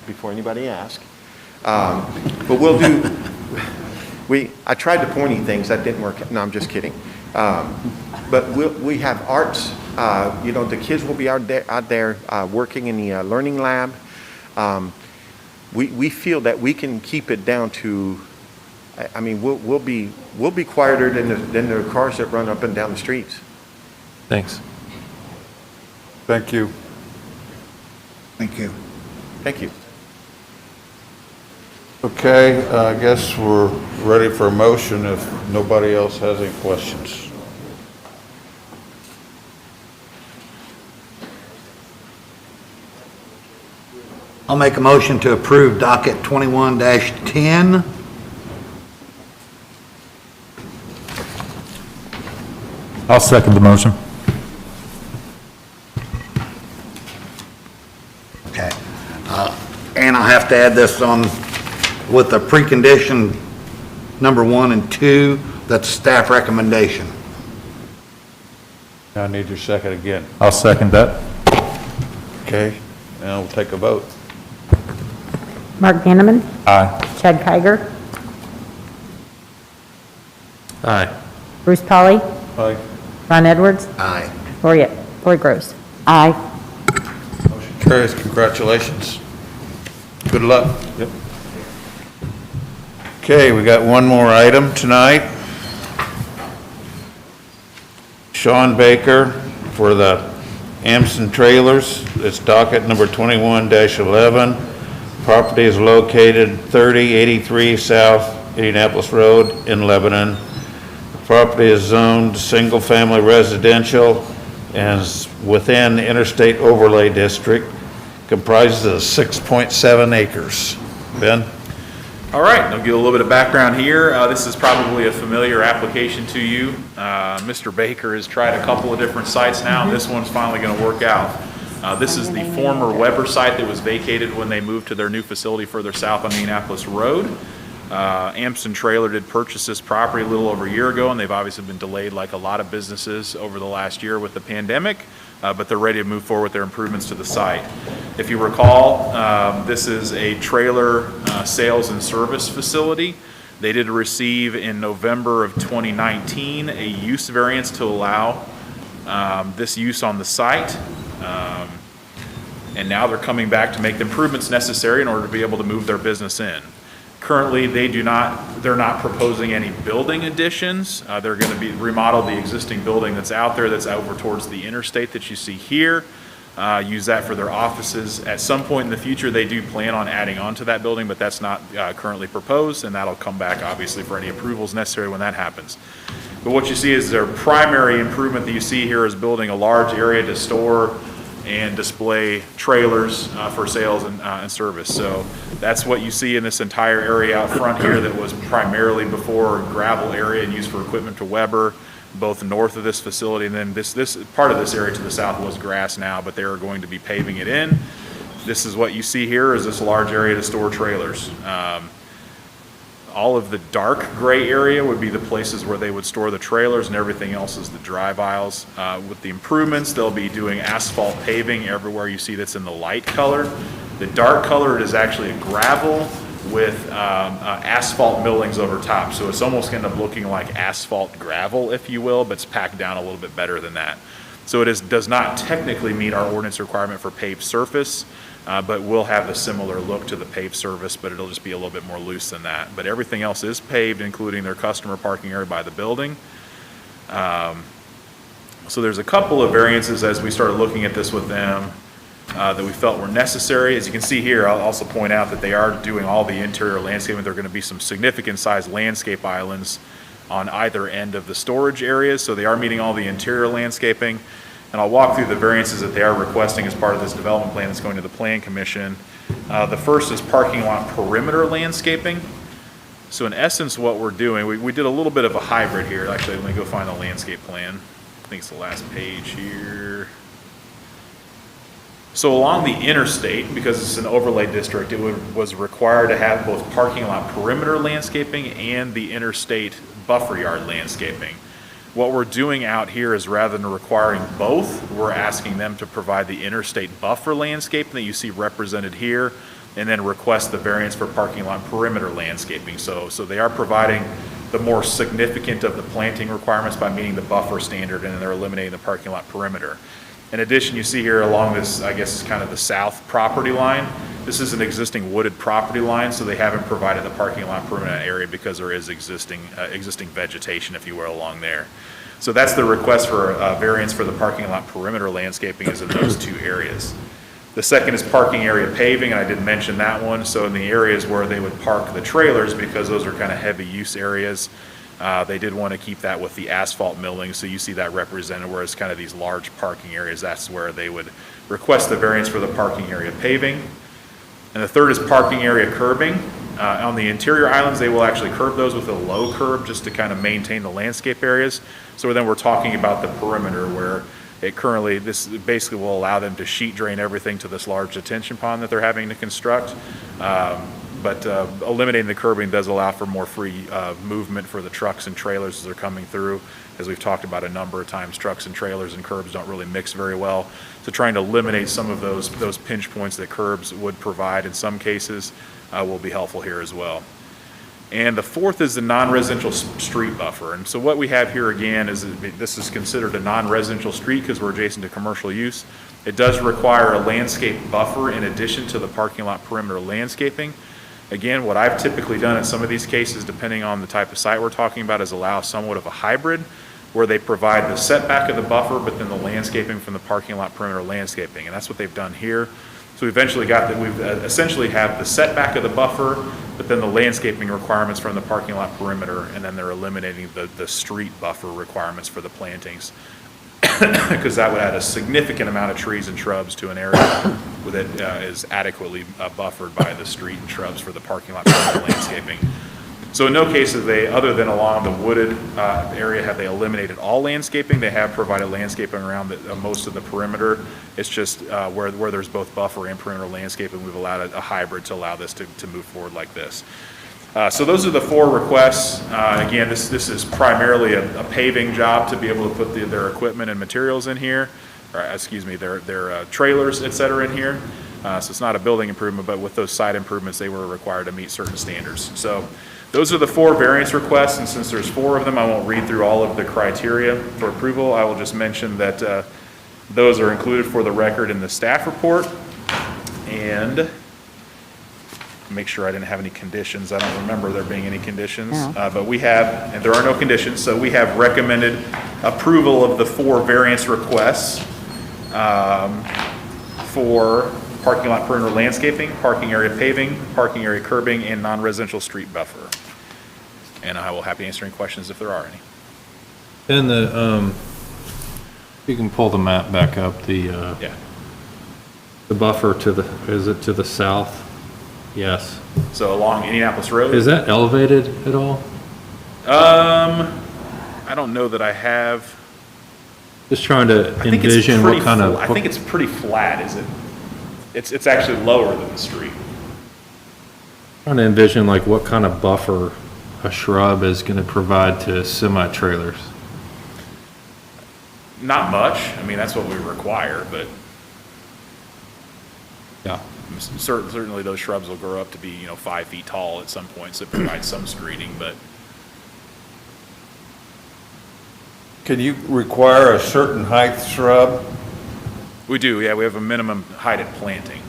before anybody asks. But we'll do, I tried the pointy things, that didn't work. No, I'm just kidding. But we have arts. The kids will be out there working in the learning lab. We feel that we can keep it down to, we'll be quieter than the cars that run up and down the streets. Thanks. Thank you. Thank you. Thank you. Okay, I guess we're ready for a motion if nobody else has any questions. I'll make a motion to approve docket 21-10. I'll second the motion. Okay. And I'll have to add this on with the precondition number 1 and 2, that's staff recommendation. I need your second again. I'll second that. Okay, now we'll take a vote. Mark Ganneman, Aye. Chad Kiger, Aye. Bruce Polly, Aye. Ron Edwards, Aye. Lori Gross. Aye. Motion carries. Congratulations. Good luck. Yep. Okay, we got one more item tonight. Sean Baker for the Amson Trailers. It's docket number 21-11. Property is located 3083 South Indianapolis Road in Lebanon. The property is zoned single-family residential and is within the Interstate Overlay District. Comprises of 6.7 acres. Ben? All right, I'll give a little bit of background here. This is probably a familiar application to you. Mr. Baker has tried a couple of different sites now. This one's finally going to work out. This is the former Weber site that was vacated when they moved to their new facility further south on Indianapolis Road. Amson Trailer did purchase this property a little over a year ago, and they've obviously been delayed like a lot of businesses over the last year with the pandemic, but they're ready to move forward with their improvements to the site. If you recall, this is a trailer sales and service facility. They did receive in November of 2019 a use variance to allow this use on the site. And now they're coming back to make the improvements necessary in order to be able to move their business in. Currently, they're not proposing any building additions. They're going to remodel the existing building that's out there that's over towards the interstate that you see here. use that for their offices. At some point in the future, they do plan on adding on to that building, but that's not currently proposed, and that'll come back, obviously, for any approvals necessary when that happens. But what you see is their primary improvement that you see here is building a large area to store and display trailers for sales and service. So that's what you see in this entire area out front here that was primarily before gravel area and used for equipment to Weber, both north of this facility, and then this part of this area to the south was grass now, but they are going to be paving it in. This is what you see here is this large area to store trailers. All of the dark gray area would be the places where they would store the trailers, and everything else is the drive aisles. With the improvements, they'll be doing asphalt paving everywhere you see that's in the light color. The dark colored is actually a gravel with asphalt millings over top. So it's almost going to end up looking like asphalt gravel, if you will, but it's packed down a little bit better than that. So it does not technically meet our ordinance requirement for paved surface, but will have a similar look to the paved surface, but it'll just be a little bit more loose than that. But everything else is paved, including their customer parking area by the building. So there's a couple of variances as we started looking at this with them that we felt were necessary. As you can see here, I'll also point out that they are doing all the interior landscaping. There are going to be some significant sized landscape islands on either end of the storage areas, so they are meeting all the interior landscaping. And I'll walk through the variances that they are requesting as part of this development plan that's going to the Plan Commission. The first is parking lot perimeter landscaping. So in essence, what we're doing, we did a little bit of a hybrid here. Actually, let me go find the landscape plan. I think it's the last page here. So along the interstate, because it's an overlay district, it was required to have both parking lot perimeter landscaping and the interstate buffer yard landscaping. What we're doing out here is rather than requiring both, we're asking them to provide the interstate buffer landscaping that you see represented here, and then request the variance for parking lot perimeter landscaping. So they are providing the more significant of the planting requirements by meeting the buffer standard, and they're eliminating the parking lot perimeter. In addition, you see here along this, I guess, kind of the south property line, this is an existing wooded property line, so they haven't provided the parking lot perimeter area because there is existing vegetation, if you will, along there. So that's the request for variance for the parking lot perimeter landscaping is in those two areas. The second is parking area paving, and I did mention that one. So in the areas where they would park the trailers, because those are kind of heavy use areas, they did want to keep that with the asphalt milling. So you see that represented where it's kind of these large parking areas. That's where they would request the variance for the parking area paving. And the third is parking area curbing. On the interior islands, they will actually curb those with a low curb just to kind of maintain the landscape areas. So then we're talking about the perimeter where it currently, this basically will allow them to sheet drain everything to this large detention pond that they're having to construct. But eliminating the curbing does allow for more free movement for the trucks and trailers as they're coming through. As we've talked about a number of times, trucks and trailers and curbs don't really mix very well. So trying to eliminate some of those pinch points that curbs would provide in some cases will be helpful here as well. And the fourth is the non-residential street buffer. And so what we have here again is this is considered a non-residential street because we're adjacent to commercial use. It does require a landscape buffer in addition to the parking lot perimeter landscaping. Again, what I've typically done in some of these cases, depending on the type of site we're talking about, is allow somewhat of a hybrid where they provide the setback of the buffer, but then the landscaping from the parking lot perimeter landscaping. And that's what they've done here. So we eventually got that we've essentially have the setback of the buffer, but then the landscaping requirements from the parking lot perimeter, and then they're eliminating the street buffer requirements for the plantings. Because that would add a significant amount of trees and shrubs to an area that is adequately buffered by the street and shrubs for the parking lot landscaping. So in no case have they, other than along the wooded area, have they eliminated all landscaping. They have provided landscaping around most of the perimeter. It's just where there's both buffer and perimeter landscaping, we've allowed a hybrid to allow this to move forward like this. So those are the four requests. Again, this is primarily a paving job to be able to put their equipment and materials in here, or excuse me, their trailers, et cetera, in here. So it's not a building improvement, but with those site improvements, they were required to meet certain standards. So those are the four variance requests, and since there's four of them, I won't read through all of the criteria for approval. I will just mention that those are included for the record in the staff report. And make sure I didn't have any conditions. I don't remember there being any conditions, but we have, and there are no conditions, so we have recommended approval of the four variance requests. for parking lot perimeter landscaping, parking area paving, parking area curbing, and non-residential street buffer. And I will happy to answer any questions if there are any. And you can pull the map back up, Yeah. the buffer to the, is it to the south? Yes. So along Indianapolis Road. Is that elevated at all? I don't know that I have. Just trying to I think it's envision pretty what kind of. I think it's pretty flat, is it? It's actually lower than the street. Trying to envision like what kind of buffer a shrub is going to provide to semi-trailers. Not much. I mean, that's what we require, but Yeah. certainly those shrubs will grow up to be, 5 feet tall at some point, so it provides some screening, but Can you require a certain height shrub? we do, yeah, we have a minimum height at planting.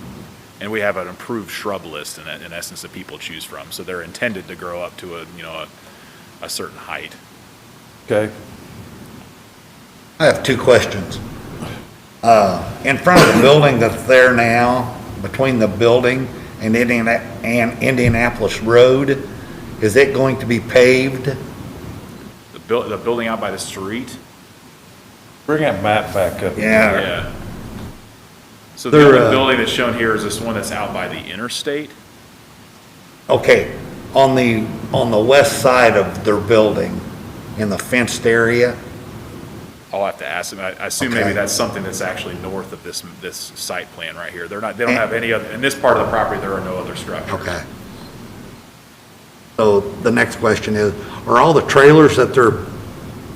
And we have an approved shrub list in essence that people choose from. So they're intended to grow up to a certain height. Okay. I have two questions. In front of the building that's there now, between the building and Indianapolis Road, is it going to be paved? The building out by the street? Bring that map back up. Yeah. So the only building that's shown here is this one that's out by the interstate. Okay, on the west side of their building, in the fenced area? I'll have to ask them. I assume Okay. maybe that's something that's actually north of this site plan right here. They don't have any other, in this part of the property, there are no other structures. Okay. So the next question is, are all the trailers that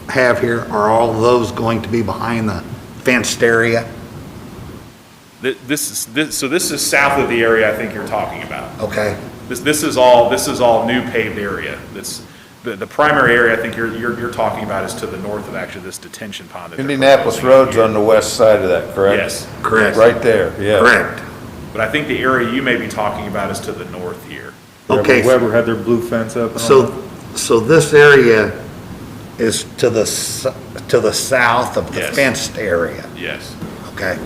have here, are all those going to be behind the fenced area? This is south of the area I think you're talking about. Okay, This is all new paved area. That's, the primary area I think you're talking about is to the north of actually this detention pond. that they're Indianapolis proposing Road's here. on the west side of that, correct? Yes. correct. Right there, yeah. Correct. But I think the area you may be talking about is to the north here. Okay. Weber had their blue fence up and all that. So this area is to the south of the Yes. fenced area? Yes. Okay,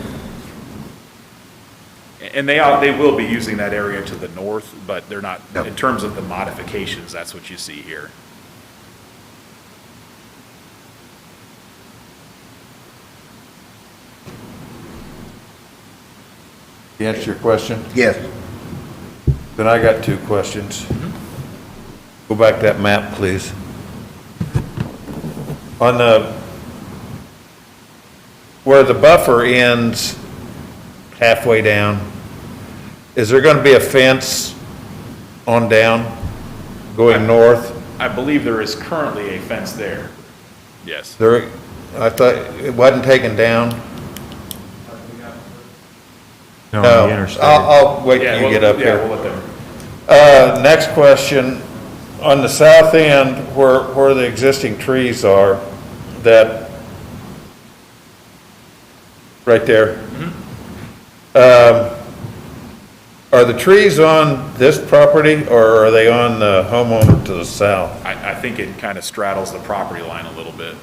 And they will be using that area to the north, but they're not, Yep. in terms of the modifications, that's what you see here. You answer your question? yes. Then I got two questions. Go back that map, please. On where the buffer ends halfway down, is there going to be a fence on down going north? I believe there is currently a fence there. Yes. There, I thought it wasn't taken down? No, on No, the interstate. I'll wait till Yeah, you we'll- get up yeah, here. we'll let them. Next question, on the south end, where the existing trees are, that, right there. Are the trees on this property, or are they on the homeowner to the south? I think it kind of straddles the property line a little bit.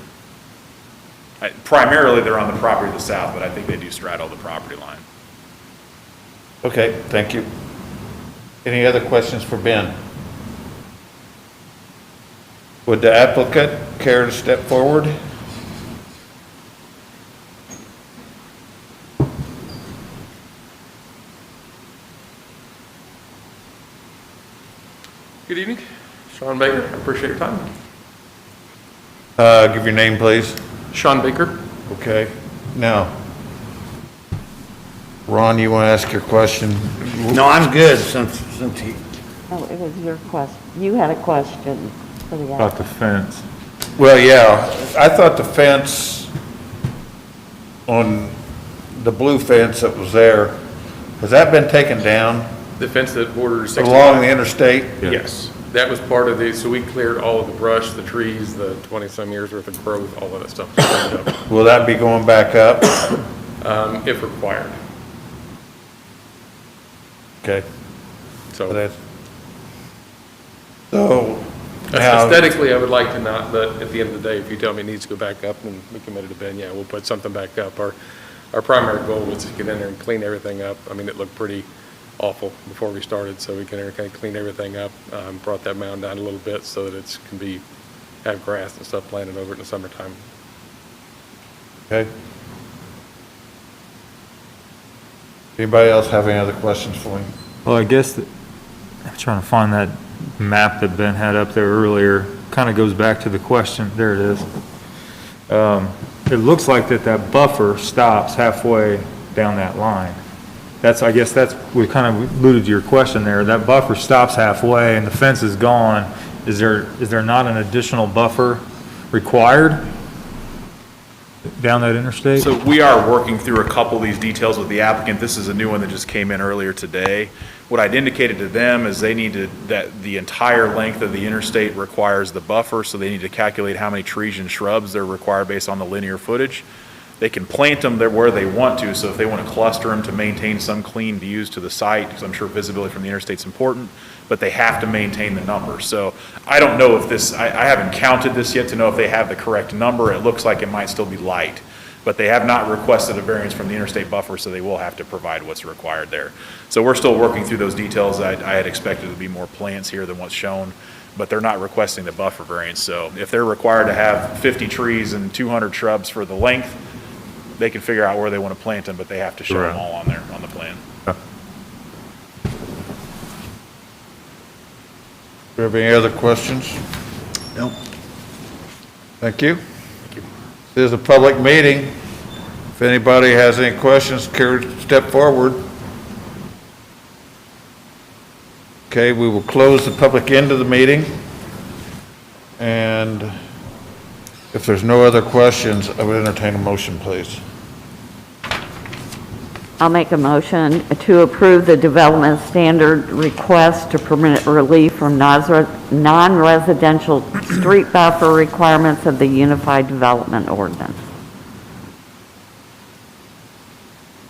Primarily, they're on the property to the south, but I think they do straddle the property line. Okay, thank you. Any other questions for Ben? Would the applicant care to step forward? Good evening. Sean Baker. I appreciate your time. Give your name, please. Sean Baker. Okay, now, Ron, you want to ask your question? No, I'm good since he, Oh, it was your question. You had a question for the About the applicant. fence. Well, yeah, I thought the fence on the blue fence that was there, has that been taken down The fence that borders 65. along the interstate? Yes, that was part of the, so we cleared all of the brush, the trees, the 20-some years worth of growth, all of that stuff. Cleaned up, Will that be going back up? if required. Okay, So so now, aesthetically, I would like to not, but at the end of the day, if you tell me it needs to go back up and we committed to Ben, yeah, we'll put something back up. our primary goal was to get in there and clean everything up. I mean, it looked pretty awful before we started, so we can kind of clean everything up, brought that mound down a little bit so that it can have grass and stuff planted over it in the summertime. Okay. Anybody else have any other questions for me? Well, I guess I'm trying to find that map that Ben had up there earlier. Kind of goes back to the question. There it is. It looks like that buffer stops halfway down that line. I guess we kind of alluded to your question there. That buffer stops halfway and the fence is gone. Is there not an additional buffer required down that interstate? So we are working through a couple of these details with the applicant. This is a new one that just came in earlier today. What I'd indicated to them is that the entire length of the interstate requires the buffer, so they need to calculate how many trees and shrubs they're required based on the linear footage. They can plant them there where they want to, so if they want to cluster them to maintain some clean views to the site, because I'm sure visibility from the interstate is important, but they have to maintain the number. So I don't know if I haven't counted this yet to know if they have the correct number. It looks like it might still be light, but they have not requested a variance from the interstate buffer, so they will have to provide what's required there. So we're still working through those details. I had expected to be more plants here than what's shown, but they're not requesting the buffer variance. So if they're required to have 50 trees and 200 shrubs for the length, they can figure out where they want to plant them, but they have to show them all on the plan. Do you have any other questions? No. Thank you. This is a public meeting. If anybody has any questions, care to step forward. Okay, we will close the public end of the meeting. And if there's no other questions, I would entertain a motion, please. I'll make a motion to approve the development standard request to permit relief from non-residential street buffer requirements of the Unified Development Ordinance.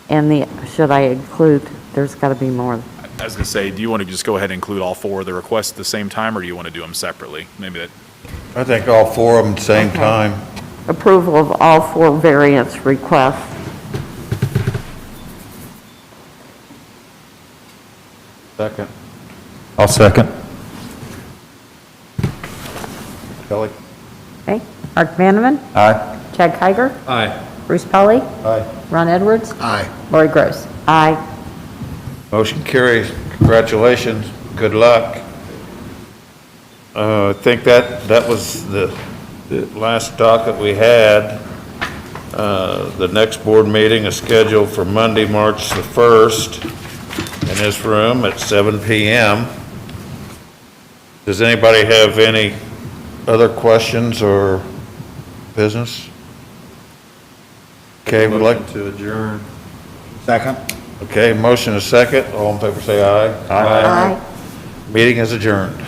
And should I include, there's got to be more. I was going to say, do you want to just go ahead and include all four of the requests at the same time, or do you want to do them separately? Maybe that. I think all four of them at the same time. Approval of all four variance requests. Second. I'll second. Kelly? Okay. Mark Vanderman, Aye. Chad Kiger, Aye. Bruce Polly, Aye. Ron Edwards, Aye. Lori Gross. Aye. Motion carries. Congratulations. Good luck. I think that was the last docket we had. The next board meeting is scheduled for Monday, March the 1st in this room at 7 p.m. Does anybody have any other questions or business? Okay, we'd like to adjourn. Second? Okay, motion is second. All in favor say aye. Aye. Meeting is adjourned.